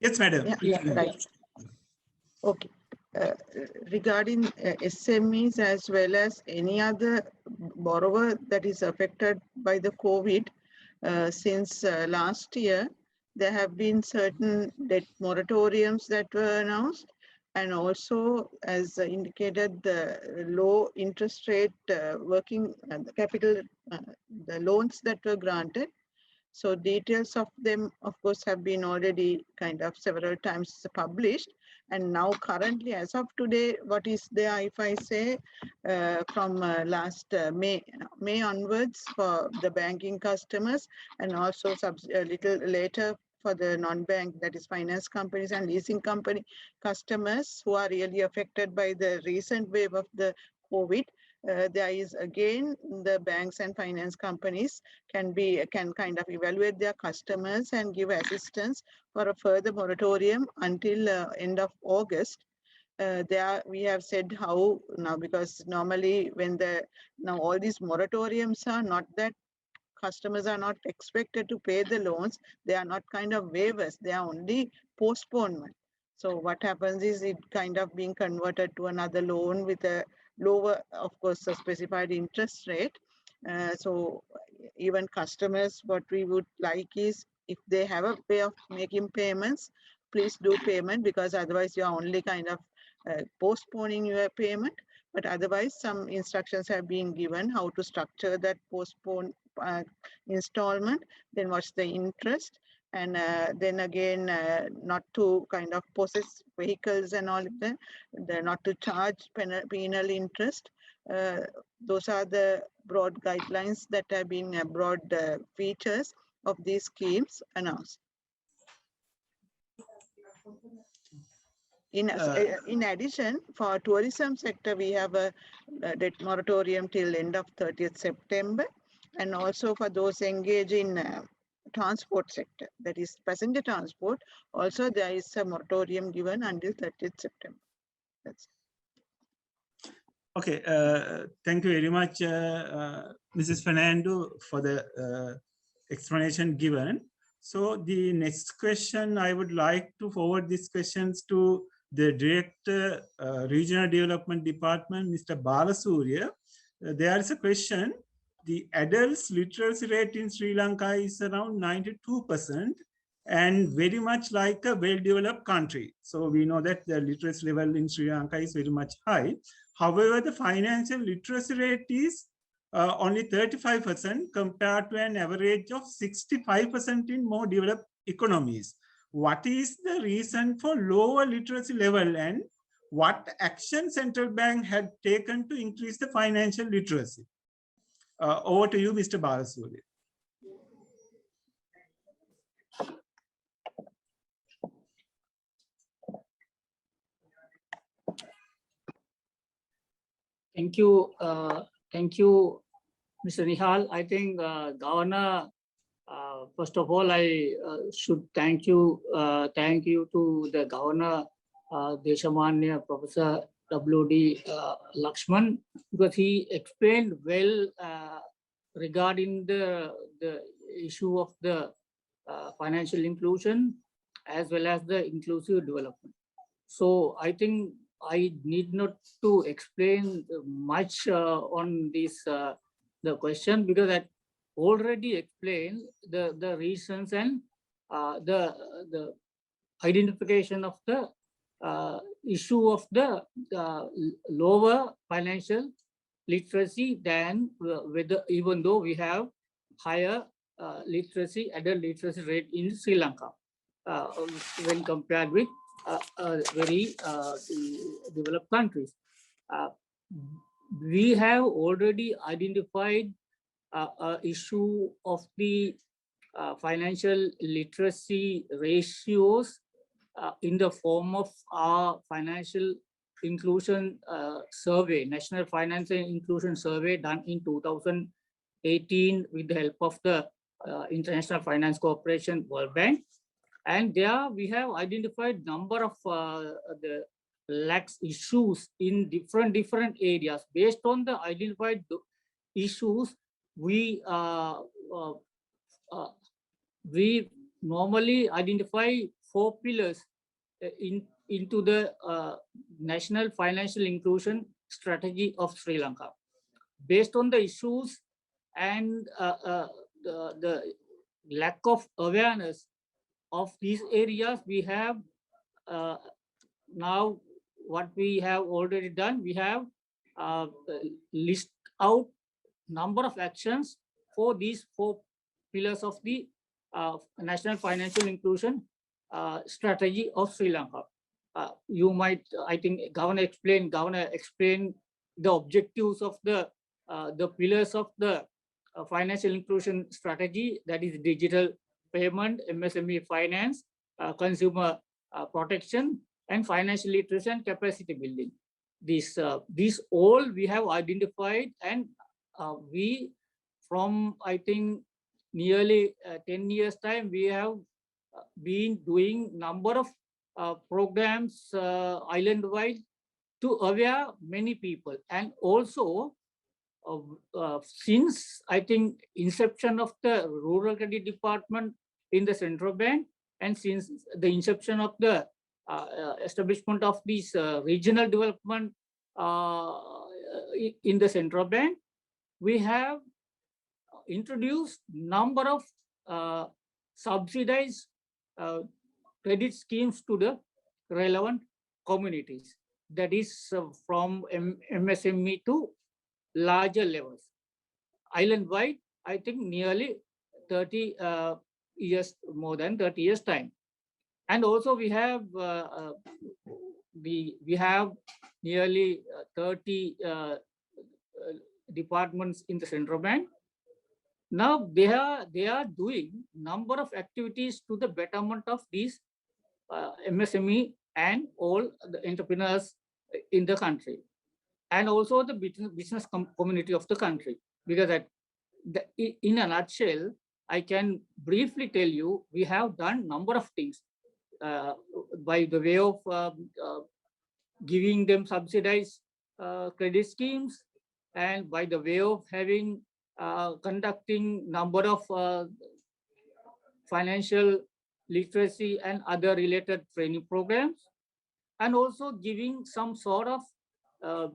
D: Yes, madam.
E: Yeah, right. Okay. Regarding SMEs as well as any other borrower that is affected by the COVID, since last year, there have been certain debt moratoriums that were announced, and also, as indicated, the low interest rate working capital, the loans that were granted. So details of them, of course, have been already kind of several times published. And now currently, as of today, what is there, if I say, from last May onwards for the banking customers, and also a little later for the non-bank, that is finance companies and leasing company customers who are really affected by the recent wave of the COVID. There is again the banks and finance companies can kind of evaluate their customers and give assistance for a further moratorium until end of August. We have said how now, because normally when now all these moratoriums are not that customers are not expected to pay the loans, they are not kind of waivers, they are only postponement. So what happens is it kind of being converted to another loan with a lower, of course, a specified interest rate. So even customers, what we would like is, if they have a way of making payments, please do payment, because otherwise you are only kind of postponing your payment. But otherwise, some instructions have been given how to structure that postpone installment, then what's the interest, and then again not to kind of possess vehicles and all of that, not to charge penal interest. Those are the broad guidelines that have been broad features of these schemes announced. In addition, for tourism sector, we have a debt moratorium till end of 30th September. And also for those engaged in transport sector, that is passenger transport, also there is a moratorium given until 30th September. That's it.
D: Okay, thank you very much, Mrs. Fernando, for the explanation given. So the next question, I would like to forward these questions to the Director, Regional Development Department, Mr. Balasurya. There is a question. The adults literacy rate in Sri Lanka is around 92% and very much like a well-developed country. So we know that the literacy level in Sri Lanka is very much high. However, the financial literacy rate is only 35% compared to an average of 65% in more developed economies. What is the reason for lower literacy level, and what action central bank had taken to increase the financial literacy? Over to you, Mr. Balasuri.
F: Thank you. Thank you, Mr. Nihal. I think Governor, first of all, I should thank you to the Governor, Deshamanya, Professor W.D. Lakshman, because he explained well regarding the issue of the financial inclusion as well as the inclusive development. So I think I need not to explain much on this the question, because I already explained the reasons and the identification of the issue of the lower financial literacy than whether, even though we have higher adult literacy rate in Sri Lanka when compared with very developed countries. We have already identified issue of the financial literacy ratios in the form of our financial inclusion survey, National Financial Inclusion Survey done in 2018 with the help of the International Finance Corporation, World Bank. And there we have identified number of the lax issues in different areas. Based on the identified issues, we normally identify 4 pillars into the National Financial Inclusion Strategy of Sri Lanka. Based on the issues and the lack of awareness of these areas, we have now what we have already done, we have list out number of actions for these 4 pillars of the National Financial Inclusion Strategy of Sri Lanka. You might, I think, Governor explained the objectives of the pillars of the financial inclusion strategy, that is digital payment, MSME finance, consumer protection, and financial literacy and capacity building. These all we have identified, and we, from I think nearly 10 years time, we have been doing number of programs island-wide to aware many people. And also since I think inception of the Rural Credit Department in the Central Bank, and since the inception of the establishment of this regional development in the Central Bank, we have introduced number of subsidized credit schemes to the relevant communities. That is from MSME to larger levels. Island-wide, I think nearly 30 years, more than 30 years time. And also we have nearly 30 departments in the Central Bank. Now they are doing number of activities to the betterment of these MSME and all the entrepreneurs in the country, and also the business community of the country. Because in a nutshell, I can briefly tell you, we have done number of things by the way of giving them subsidized credit schemes, and by the way of having conducting number of financial literacy and other related training programs, and also giving some sort of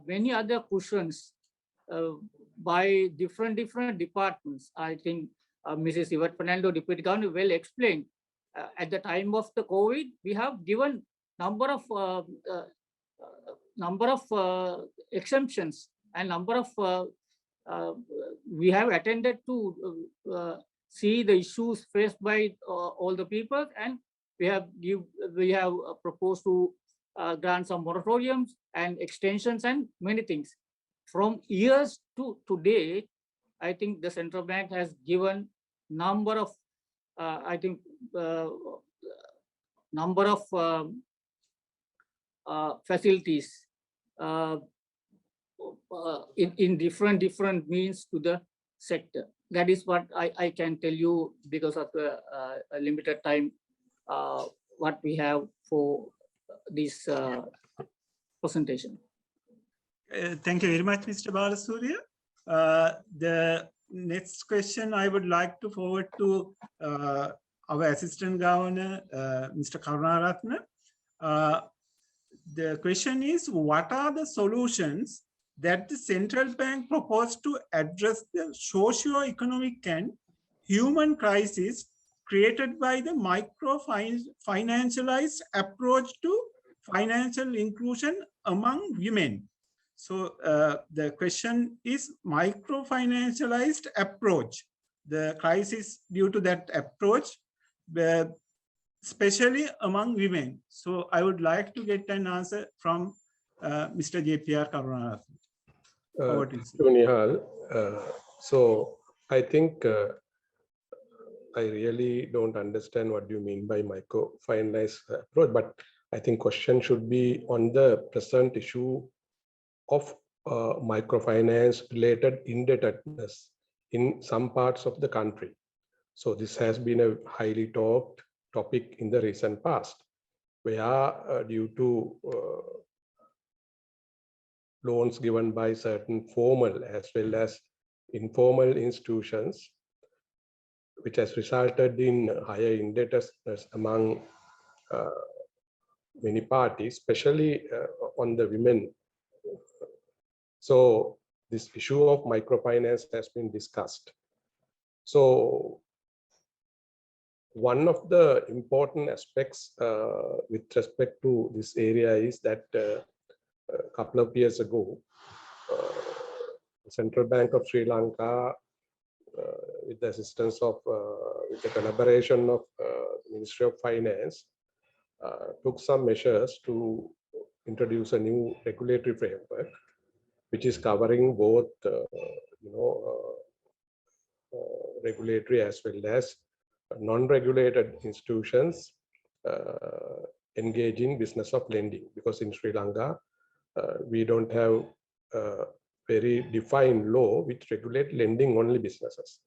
F: many other cushions by different departments. I think Mrs. Yvette Fernando, Deputy Governor, well explained. At the time of the COVID, we have given number of exemptions and number of we have attended to see the issues faced by all the people, and we have proposed to grant some moratoriums and extensions and many things. From years to today, I think the central bank has given number of facilities in different means to the sector. That is what I can tell you because of the limited time what we have for this presentation.
D: Thank you very much, Mr. Balasurya. The next question I would like to forward to our Assistant Governor, Mr. Karunaratne. The question is, what are the solutions that the central bank proposed to address the socio-economic and human crisis created by the micro-financialized approach to financial inclusion among women? So the question is micro-financialized approach, the crisis due to that approach, especially among women. So I would like to get an answer from Mr. JPR Karunaratne.
G: Nihal. So I think I really don't understand what you mean by micro-financialized approach, but I think question should be on the present issue of microfinance related indebtedness in some parts of the country. So this has been a highly talked topic in the recent past, where due to loans given by certain formal as well as informal institutions, which has resulted in higher indebtedness among many parties, especially on the women. So this issue of microfinance has been discussed. So one of the important aspects with respect to this area is that a couple of years ago, the Central Bank of Sri Lanka, with the assistance of, with the collaboration of Ministry of Finance, took some measures to introduce a new regulatory framework, which is covering both, regulatory as well as non-regulated institutions engage in business of lending. Because in Sri Lanka, we don't have a very defined law which regulate lending only businesses.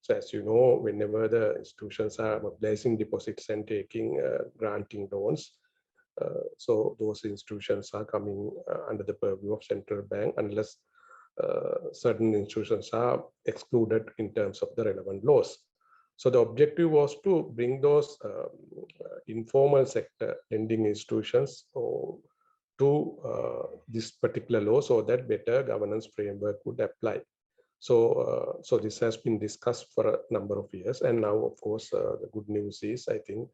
G: So as you know, whenever the institutions are mobilizing deposits and taking granting loans, so those institutions are coming under the purview of central bank unless certain institutions are excluded in terms of the relevant laws. So the objective was to bring those informal sector lending institutions to this particular law so that better governance framework would apply. So, so this has been discussed for a number of years, and now, of course, the good news is I think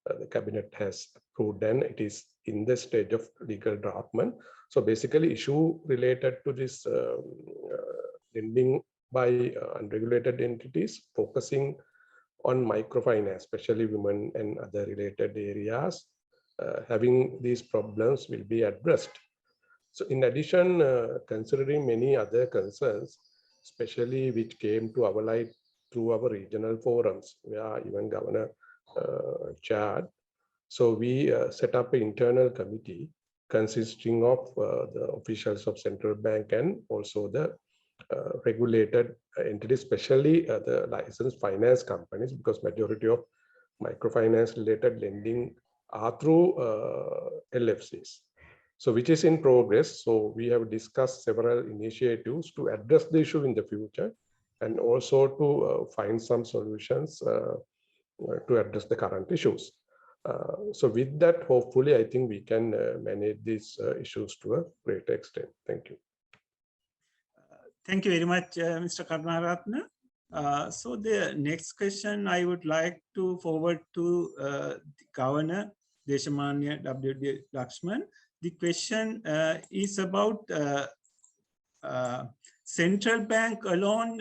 G: the cabinet has approved and it is in the stage of legal draftment. So basically, issue related to this lending by unregulated entities, focusing on microfinance, especially women and other related areas, having these problems will be addressed. So in addition, considering many other concerns, especially which came to our light through our regional forums, where even Governor chaired. So we set up an internal committee consisting of the officials of central bank and also the regulated entities, especially the licensed finance companies, because majority of microfinance related lending are through LFCs. So which is in progress. So we have discussed several initiatives to address the issue in the future and also to find some solutions to address the current issues. So with that, hopefully, I think we can manage these issues to a greater extent. Thank you.
D: Thank you very much, Mr. Karnaratna. So the next question I would like to forward to the Governor Deshamanya W.D. Lakshman. The question is about central bank alone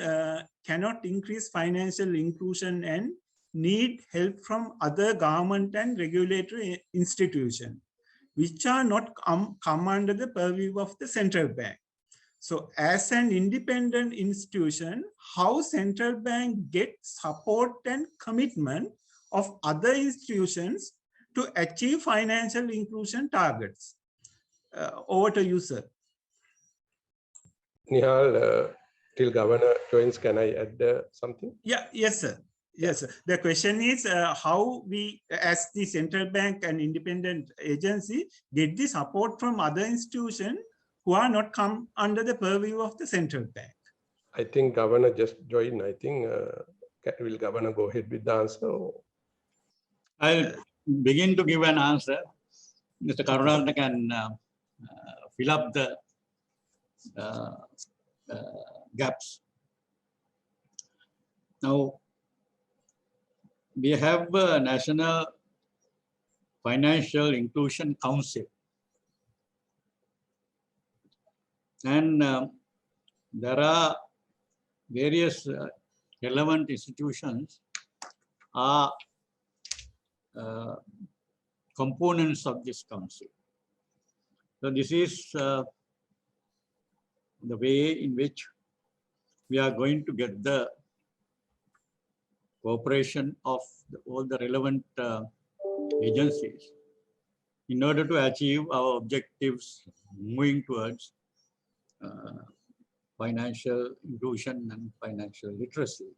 D: cannot increase financial inclusion and need help from other government and regulatory institutions, which are not come under the purview of the central bank. So as an independent institution, how central bank gets support and commitment of other institutions to achieve financial inclusion targets? Over to you, sir.
G: Nihal, till Governor joins, can I add something?
D: Yeah, yes, sir. Yes, sir. The question is how we, as the central bank and independent agency, get the support from other institutions who are not come under the purview of the central bank.
G: I think Governor just joined. I think will Governor go ahead with the answer?
C: I'll begin to give an answer. Mr. Karunarana can fill up the gaps. Now, we have a National Financial Inclusion Council. And there are various relevant institutions are components of this council. So this is the way in which we are going to get the cooperation of all the relevant agencies in order to achieve our objectives moving towards financial inclusion and financial literacy.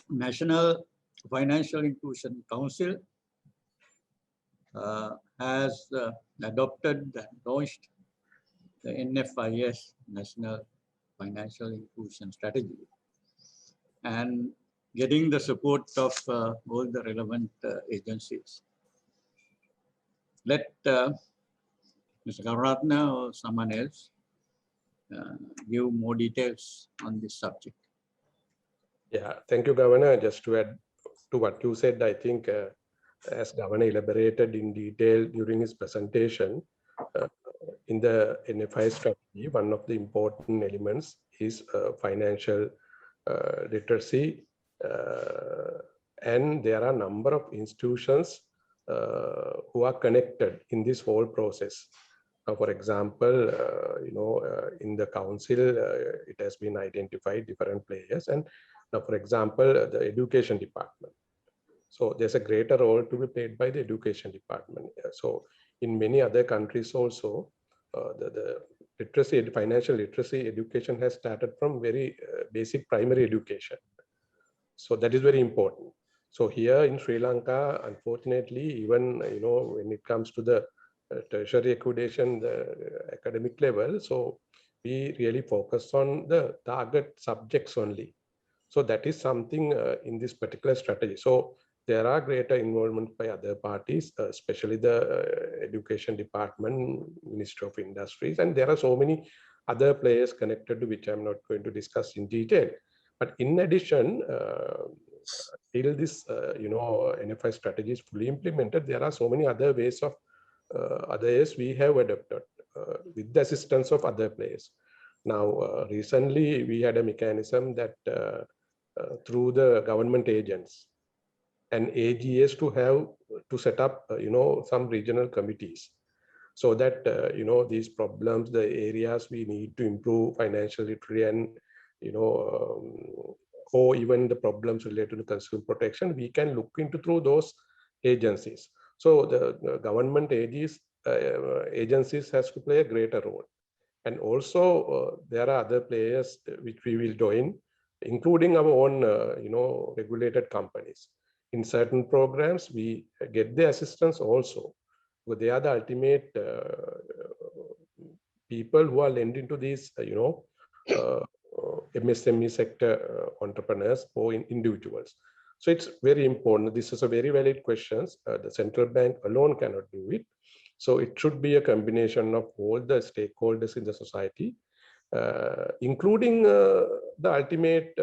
C: National Financial Inclusion Council has adopted and launched the NFIS, National Financial Inclusion Strategy, and getting the support of all the relevant agencies. Let Mr. Karuratna or someone else give more details on this subject.
G: Yeah, thank you, Governor. Just to add to what you said, I think as Governor elaborated in detail during his presentation, in the NFI strategy, one of the important elements is financial literacy, and there are a number of institutions who are connected in this whole process. For example, in the council, it has been identified different players, and now, for example, the education department. So there's a greater role to be played by the education department. So in many other countries also, the literacy, financial literacy education has started from very basic primary education. So that is very important. So here in Sri Lanka, unfortunately, even when it comes to the tertiary accreditation, the academic level, so we really focus on the target subjects only. So that is something in this particular strategy. So there are greater involvement by other parties, especially the education department, Ministry of Industries, and there are so many other players connected to which I'm not going to discuss in detail. But in addition, till this NFI strategy is fully implemented, there are so many other ways of others we have adopted with the assistance of other players. Now, recently we had a mechanism that through the government agents and AGS to set up some regional committees, so that these problems, the areas we need to improve financial literacy, and or even the problems related to consumer protection, we can look into through those agencies. So the government agencies has to play a greater role. And also there are other players which we will join, including our own regulated companies. In certain programs, we get the assistance also, but they are the ultimate people who are lending to these MSME sector entrepreneurs or individuals. So it's very important. This is a very valid question. The central bank alone cannot do it. So it should be a combination of all the stakeholders in the society, including the ultimate,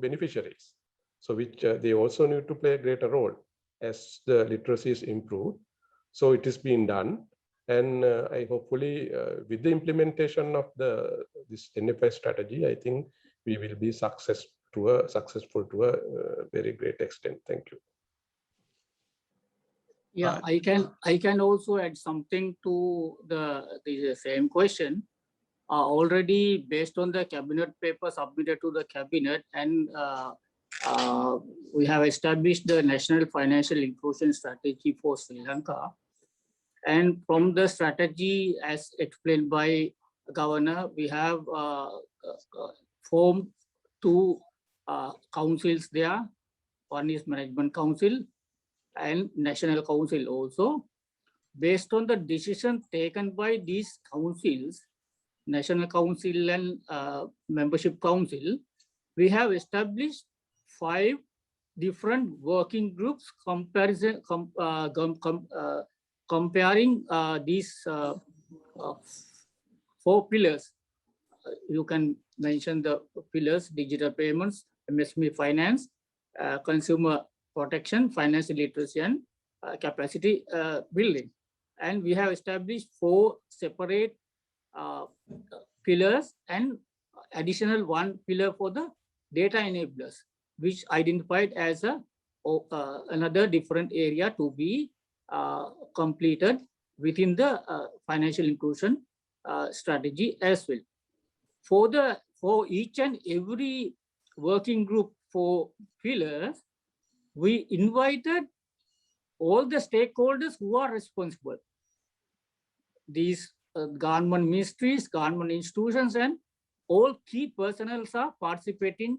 G: beneficiaries. So which they also need to play a greater role as the literacy is improved. So it is being done. And I hopefully with the implementation of this NFI strategy, I think we will be successful to a very great extent. Thank you.
F: Yeah, I can also add something to the same question. Already based on the cabinet paper submitted to the cabinet, and we have established the National Financial Inclusion Strategy for Sri Lanka. And from the strategy, as explained by Governor, we have formed two councils there. One is Management Council and National Council also. Based on the decision taken by these councils, National Council and Membership Council, we have established 5 different working groups comparing these 4 pillars. You can mention the pillars: digital payments, MSME finance, consumer protection, financial literacy, and capacity building. And we have established 4 separate pillars and additional 1 pillar for the data enablers, which identified as another different area to be completed within the financial inclusion strategy as well. For each and every working group for pillars, we invited all the stakeholders who are responsible. These government ministries, government institutions, and all key personnel are participating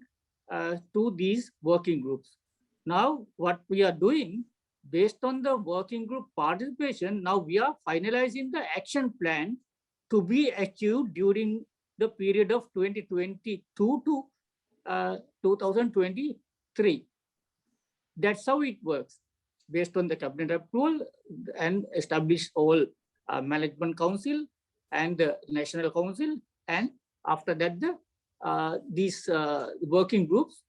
F: to these working groups. Now, what we are doing, based on the working group participation, now we are finalizing the action plan to be achieved during the period of 2022 to 2023. That's how it works. Based on the cabinet approval and establish all Management Council and the National Council, and after that these working groups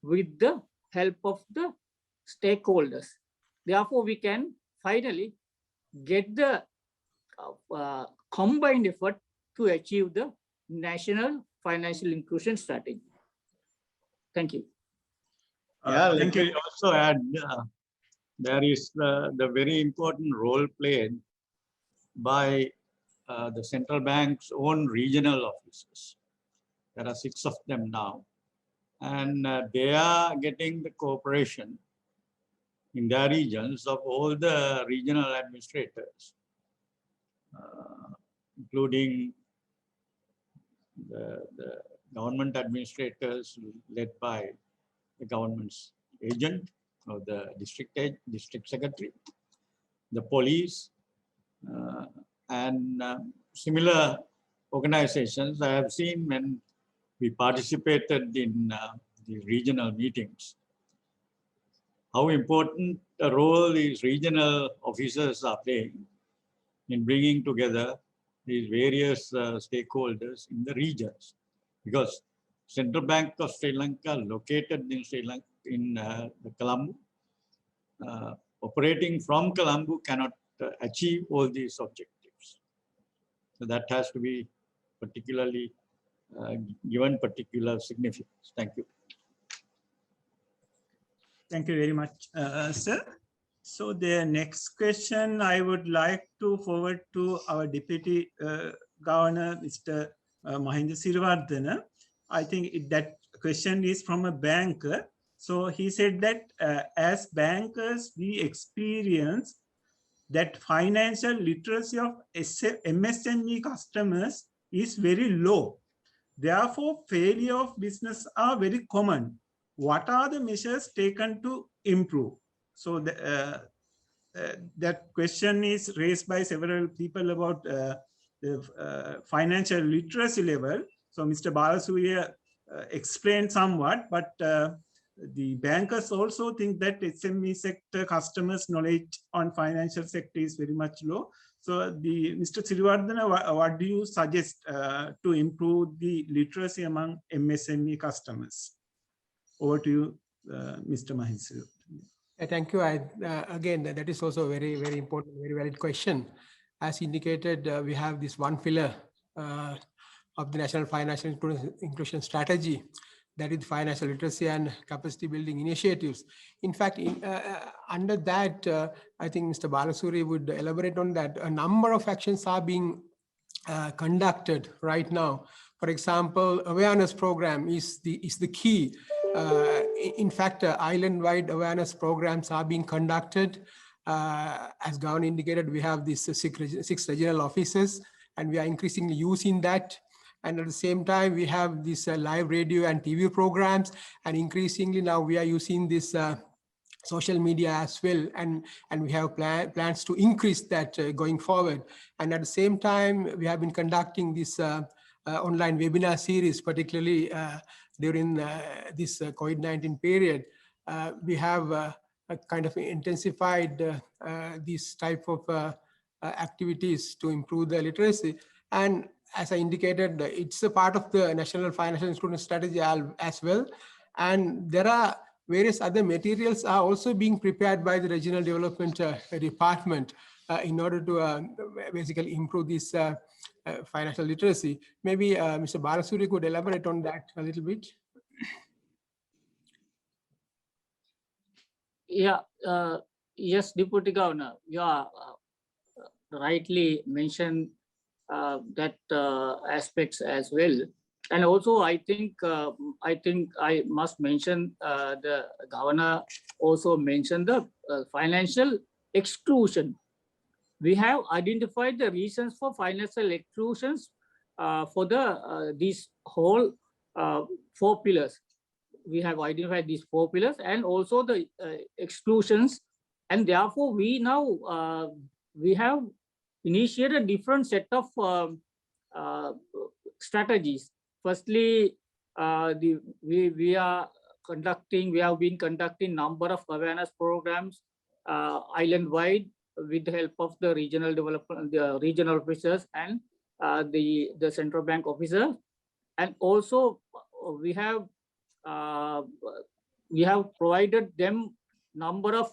F: with the help of the stakeholders. Therefore, we can finally get the combined effort to achieve the National Financial Inclusion Strategy. Thank you.
C: Let me also add, there is the very important role played by the central bank's own regional offices. There are 6 of them now, and they are getting the cooperation in their regions of all the regional administrators, including the government administrators led by the government's agent or the district secretary, the police, and similar organizations. I have seen when we participated in the regional meetings, how important a role these regional officers are playing in bringing together these various stakeholders in the regions. Because Central Bank of Sri Lanka, located in Sri Lanka, in the Colombo, operating from Colombo, cannot achieve all these objectives. So that has to be particularly given particular significance. Thank you.
D: Thank you very much, sir. So the next question I would like to forward to our Deputy Governor, Mr. Mahinda Sirivardhana. I think that question is from a banker. So he said that as bankers, we experience that financial literacy of MSME customers is very low. Therefore, failure of business are very common. What are the measures taken to improve? So that question is raised by several people about the financial literacy level. So Mr. Balasuya explained somewhat, but the bankers also think that SME sector customers' knowledge on financial sector is very much low. So Mr. Sirivardhana, what do you suggest to improve the literacy among MSME customers? Over to you, Mr. Maheshwar.
B: Thank you. Again, that is also a very, very important, very valid question. As indicated, we have this one pillar of the National Financial Inclusion Strategy, that is financial literacy and capacity building initiatives. In fact, under that, I think Mr. Balasuri would elaborate on that. A number of actions are being conducted right now. For example, awareness program is the key. In fact, island-wide awareness programs are being conducted. As Governor indicated, we have these six regional offices, and we are increasingly using that. And at the same time, we have these live radio and TV programs, and increasingly now we are using this social media as well, and we have plans to increase that going forward. And at the same time, we have been conducting this online webinar series, particularly during this COVID-19 period. We have a kind of intensified these type of activities to improve the literacy. And as I indicated, it's a part of the National Financial Inclusion Strategy as well. And there are various other materials are also being prepared by the Regional Development Department in order to basically improve this financial literacy. Maybe Mr. Balasuri could elaborate on that a little bit.
F: Yeah, yes, Deputy Governor, you are rightly mentioned that aspects as well. And also, I think I must mention the Governor also mentioned the financial exclusion. We have identified the reasons for financial exclusions for these whole 4 pillars. We have identified these 4 pillars and also the exclusions, and therefore we now we have initiated a different set of strategies. Firstly, we have been conducting number of awareness programs island-wide with the help of the regional development, the regional officers and the central bank officers. And also we have provided them number of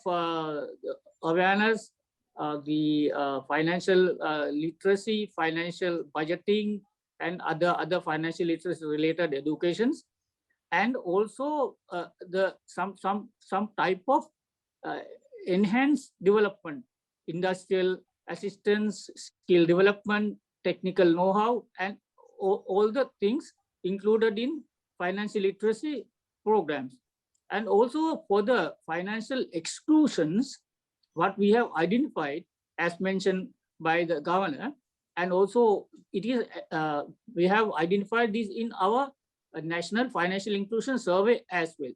F: awareness, the financial literacy, financial budgeting, and other financial literacy related educations, and also some type of enhanced development, industrial assistance, skill development, technical know-how, and all the things included in financial literacy programs. And also for the financial exclusions, what we have identified, as mentioned by the Governor, and also it is we have identified this in our National Financial Inclusion Survey as well.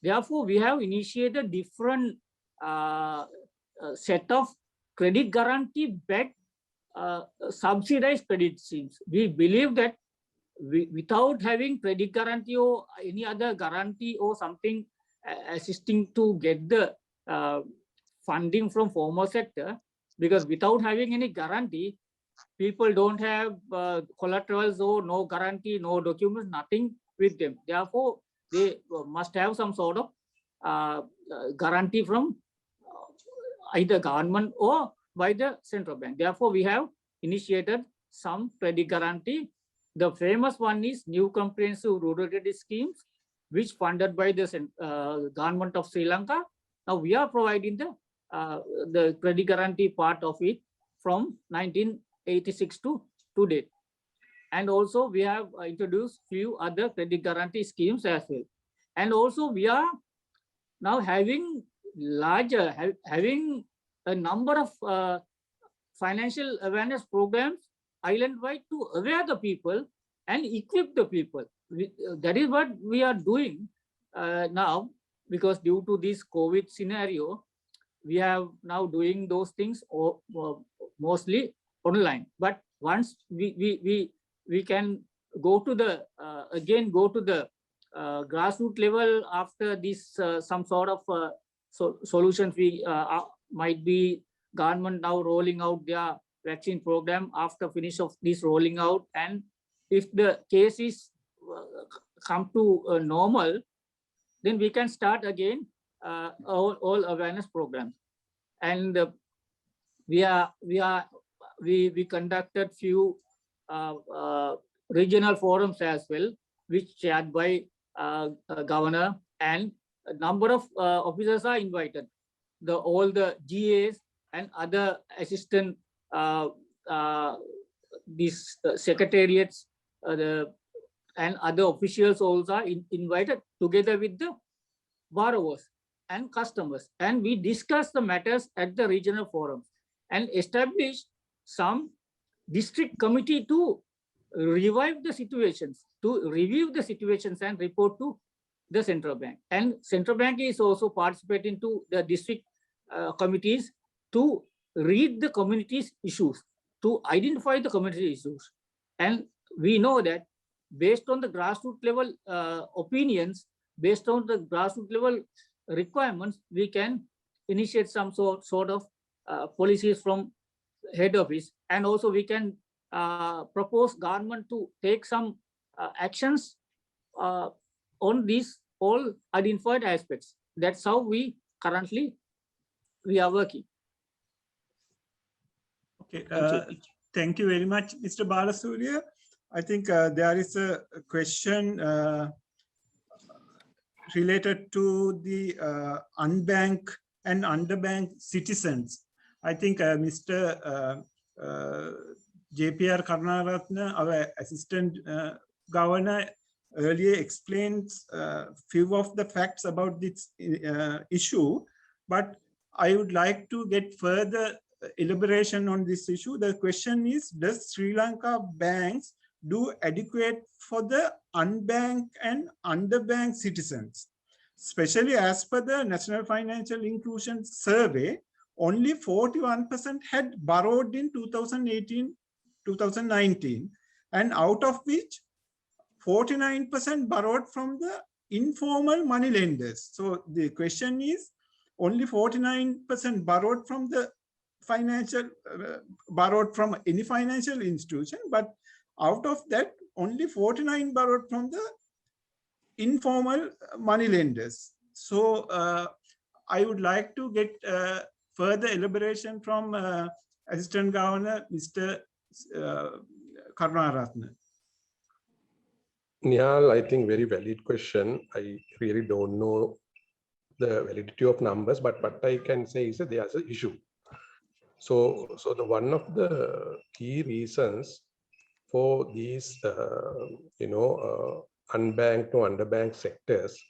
F: Therefore, we have initiated different set of credit guarantee backed subsidized credit schemes. We believe that without having credit guarantee or any other guarantee or something assisting to get the funding from formal sector, because without having any guarantee, people don't have collaterals or no guarantee, no documents, nothing with them. Therefore, they must have some sort of guarantee from either government or by the central bank. Therefore, we have initiated some credit guarantee. The famous one is New Comprehensive Rural Credit Schemes, which funded by the government of Sri Lanka. Now we are providing the credit guarantee part of it from 1986 to date. And also we have introduced few other credit guarantee schemes as well. And also we are now having a number of financial awareness programs island-wide to aware the people and equip the people. That is what we are doing now, because due to this COVID scenario, we have now doing those things mostly online. But once we can go to the again go to the grassroots level, after this, some sort of solutions we might be government now rolling out their vaccine program after finish of this rolling out, and if the cases come to normal, then we can start again all awareness programs. And we conducted few regional forums as well, which chaired by governor, and a number of officers are invited. All the GAs and other assistant these secretariats and other officials also are invited together with the borrowers and customers, and we discuss the matters at the regional forums and establish some district committee to revive the situations, to review the situations and report to the central bank. And central bank is also participating to the district committees to read the community's issues, to identify the community issues. And we know that based on the grassroots level opinions, based on the grassroots level requirements, we can initiate some sort of policies from head office, and also we can propose government to take some actions on these all identified aspects. That's how we currently are working.
D: Okay, thank you very much, Mr. Balasurya. I think there is a question related to the unbanked and underbanked citizens. I think Mr. JPR Karnaratna, our assistant governor, earlier explained few of the facts about this issue, but I would like to get further elaboration on this issue. The question is, does Sri Lanka banks do adequate for the unbanked and underbanked citizens? Especially as per the National Financial Inclusion Survey, only 41% had borrowed in 2018-2019, and out of which 49% borrowed from the informal money lenders. So the question is, only 49% borrowed from the financial, borrowed from any financial institution, but out of that, only 49 borrowed from the informal money lenders. So I would like to get further elaboration from Assistant Governor, Mr. Karunaratne.
G: Nihal, I think very valid question. I really don't know the validity of numbers, but what I can say is that there's an issue. So the one of the key reasons for these, unbanked or underbanked sectors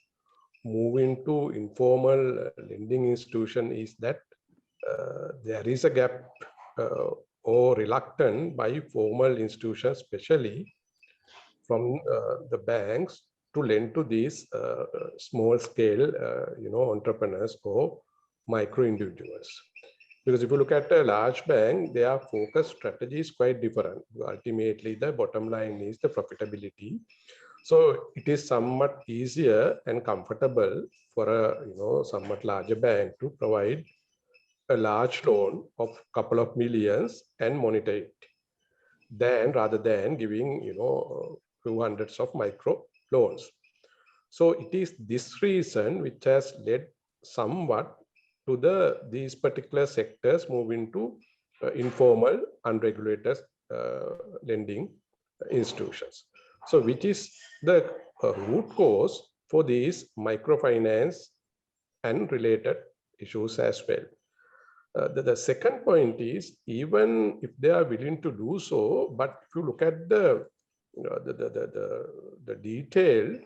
G: moving to informal lending institution is that there is a gap or reluctant by formal institutions, especially from the banks, to lend to these small scale, entrepreneurs or micro individuals. Because if you look at a large bank, their focus strategy is quite different. Ultimately, the bottom line is the profitability. So it is somewhat easier and comfortable for a somewhat larger bank to provide a large loan of a couple of millions and monitor it, rather than giving few hundreds of micro loans. So it is this reason which has led somewhat to these particular sectors moving to informal, unregulated lending institutions. So which is the root cause for these microfinance and related issues as well. The second point is, even if they are willing to do so, but if you look at the detailed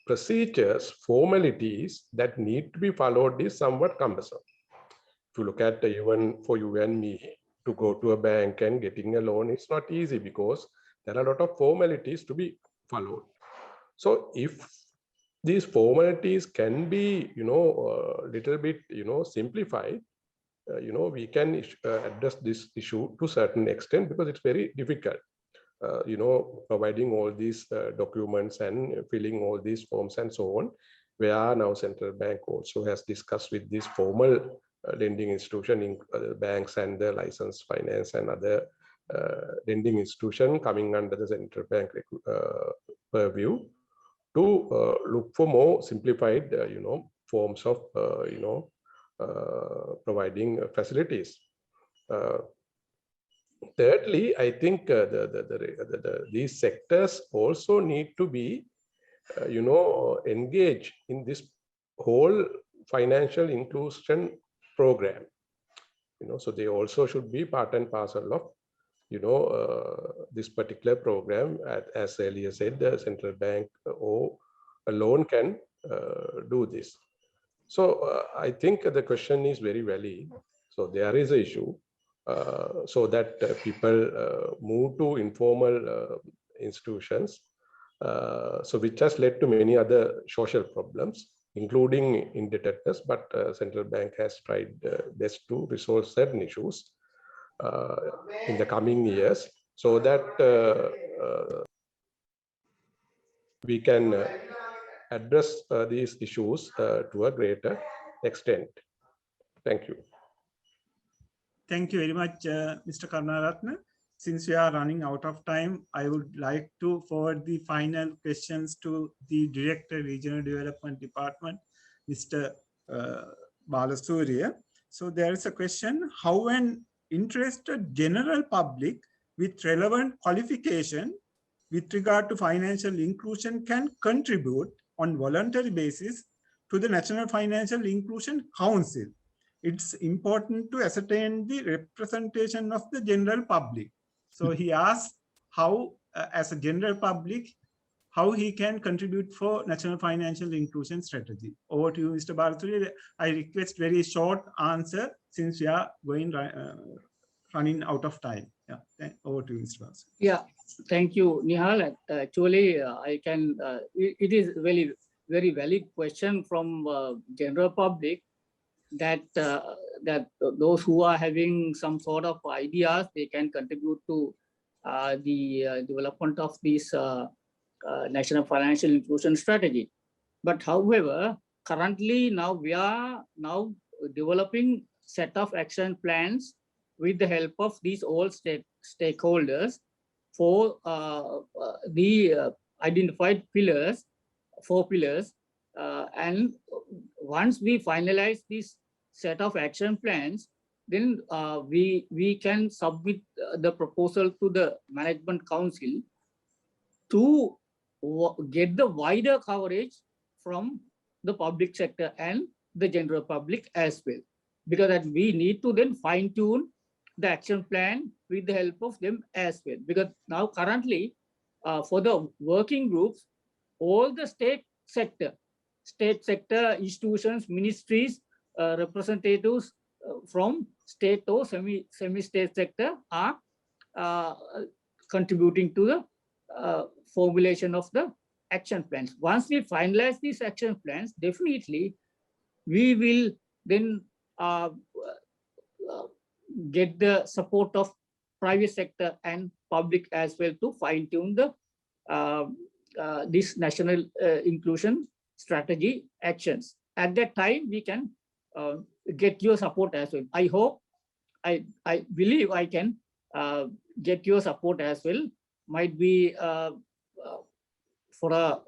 G: procedures, formalities that need to be followed is somewhat cumbersome. If you look at even for you and me to go to a bank and getting a loan, it's not easy because there are a lot of formalities to be followed. So if these formalities can be, little bit, simplified, we can address this issue to a certain extent, because it's very difficult. providing all these documents and filling all these forms and so on, where now central bank also has discussed with this formal lending institution in banks and the licensed finance and other lending institution coming under the central bank purview to look for more simplified, forms of, providing facilities. Thirdly, I think these sectors also need to be, engaged in this whole financial inclusion program. So they also should be part and parcel of, this particular program. As earlier said, the central bank or alone can do this. So I think the question is very valid. So there is an issue. So that people move to informal institutions, so which has led to many other social problems, including indebtedness, but central bank has tried best to resolve certain issues in the coming years, so that we can address these issues to a greater extent. Thank you.
D: Thank you very much, Mr. Karunaratne. Since we are running out of time, I would like to forward the final questions to the Director, Regional Development Department, Mr. Balasuriya. So there is a question: how an interested general public with relevant qualification with regard to financial inclusion can contribute on voluntary basis to the National Financial Inclusion Council? It's important to ascertain the representation of the general public. So he asked how, as a general public, how he can contribute for National Financial Inclusion Strategy. Over to you, Mr. Balasuriya. I request very short answer since we are going running out of time. Yeah, over to you, Mr. Balasuriya.
F: Yeah, thank you, Nihal. Actually, I can. It is very, very valid question from general public. That those who are having some sort of ideas, they can contribute to the development of this National Financial Inclusion Strategy. But however, currently now we are now developing set of action plans with the help of these all stakeholders for the identified pillars, 4 pillars, and once we finalize this set of action plans, then we can submit the proposal to the Management Council to get the wider coverage from the public sector and the general public as well. Because that we need to then fine tune the action plan with the help of them as well. Because now currently for the working groups, all the state sector institutions, ministries, representatives from state or semi-state sector are contributing to the formulation of the action plans. Once we finalize these action plans, definitely we will then get the support of private sector and public as well to fine-tune the this national inclusion strategy actions. At that time, we can get your support as well. I hope, I believe I can get your support as well. Might be for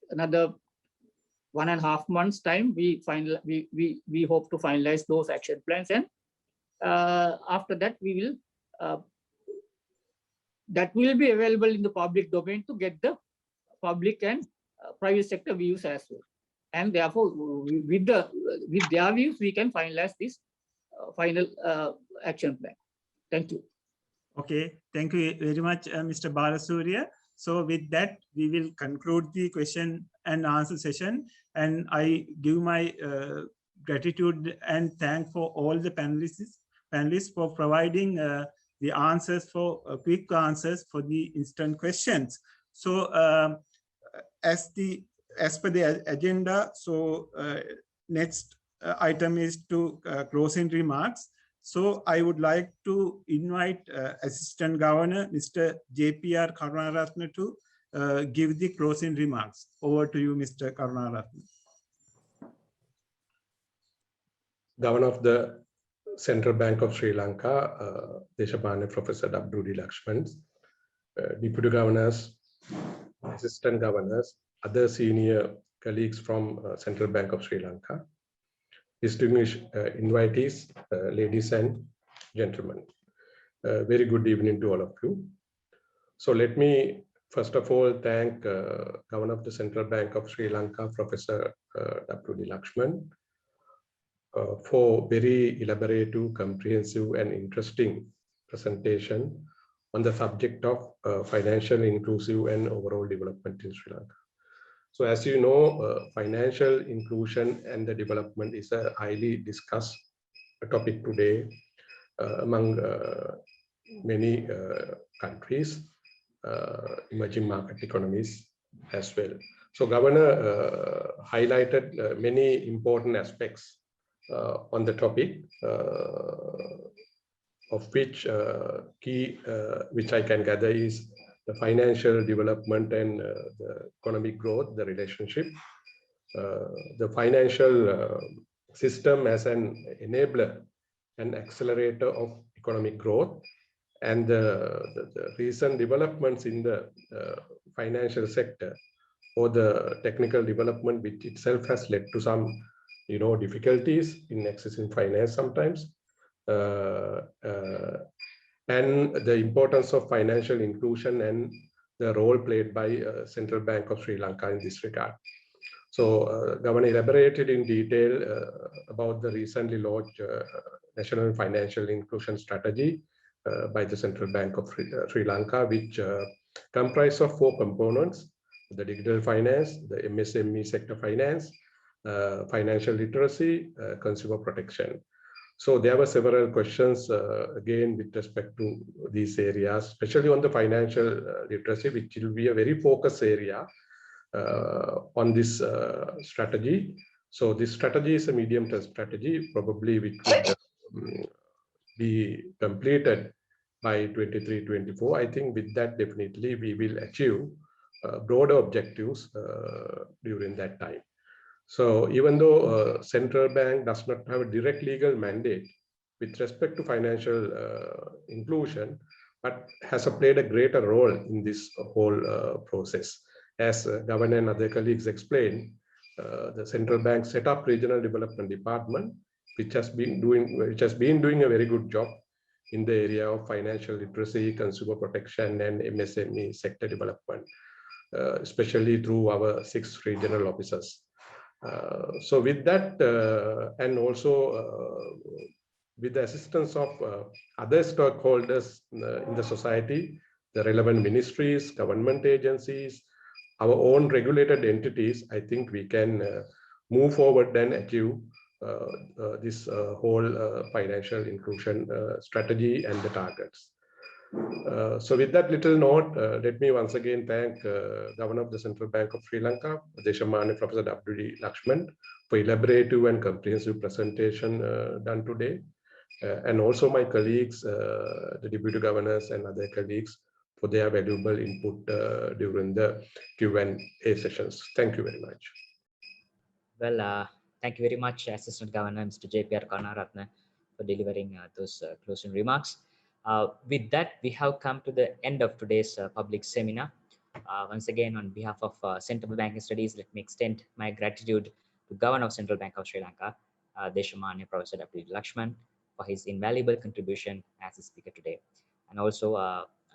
F: another 1.5 months time, we hope to finalize those action plans, and after that we will that will be available in the public domain to get the public and private sector views as well. And therefore, with their views, we can finalize this final action plan. Thank you.
D: Okay, thank you very much, Mr. Balasuriya. So with that, we will conclude the question and answer session. And I give my gratitude and thank for all the panelists for providing the answers, for quick answers for the instant questions. So as per the agenda, so next item is to closing remarks. So I would like to invite Assistant Governor, Mr. JPR Karunaratne, to give the closing remarks. Over to you, Mr. Karunaratne.
G: Governor of the Central Bank of Sri Lanka, Deshamanya Professor W.D. Lakshman, Deputy Governors, Assistant Governors, other senior colleagues from Central Bank of Sri Lanka, distinguished invitees, ladies and gentlemen. Very good evening to all of you. So let me first of all thank Governor of the Central Bank of Sri Lanka, Professor W.D. Lakshman, for very elaborative, comprehensive and interesting presentation on the subject of financial inclusive and overall development in Sri Lanka. So as you know, financial inclusion and the development is a highly discussed topic today among many countries, emerging market economies as well. So Governor highlighted many important aspects on the topic, of which key, which I can gather, is the financial development and the economic growth, the relationship, the financial system as an enabler and accelerator of economic growth, and the recent developments in the financial sector, or the technical development which itself has led to some difficulties in accessing finance sometimes, and the importance of financial inclusion and the role played by Central Bank of Sri Lanka in this regard. So Governor elaborated in detail about the recently launched National Financial Inclusion Strategy by the Central Bank of Sri Lanka, which comprise of 4 components: the digital finance, the MSME sector finance, financial literacy, consumer protection. So there were several questions again with respect to these areas, especially on the financial literacy, which will be a very focused area on this strategy. So this strategy is a medium-term strategy, probably which would be completed by 23-24. I think with that, definitely we will achieve broader objectives during that time. So even though central bank does not have a direct legal mandate with respect to financial inclusion, but has played a greater role in this whole process. As Governor and other colleagues explained, the central bank set up regional development department, which has been doing a very good job in the area of financial literacy, consumer protection, and MSME sector development, especially through our 6 regional offices. So with that, and also with the assistance of other stakeholders in the society, the relevant ministries, government agencies, our own regulated entities, I think we can move forward and achieve this whole financial inclusion strategy and the targets. So with that little note, let me once again thank Governor of the Central Bank of Sri Lanka, Deshamanya Professor W.D. Lakshman, for elaborative and comprehensive presentation done today, and also my colleagues, the Deputy Governors and other colleagues, for their valuable input during the Q&A sessions. Thank you very much.
A: Well, thank you very much, Assistant Governor Mr. JPR Karunaratne, for delivering those closing remarks. With that, we have come to the end of today's public seminar. Once again, on behalf of Central Banking Studies, let me extend my gratitude to Governor of Central Bank of Sri Lanka, Deshamanya Professor W.D. Lakshman, for his invaluable contribution as a speaker today. And also,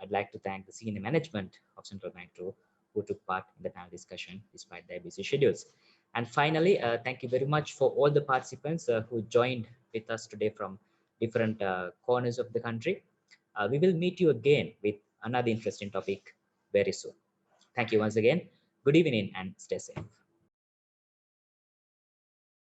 A: I'd like to thank the senior management of Central Bank too, who took part in the panel discussion despite their busy schedules. And finally, thank you very much for all the participants who joined with us today from different corners of the country. We will meet you again with another interesting topic very soon. Thank you once again. Good evening and stay safe.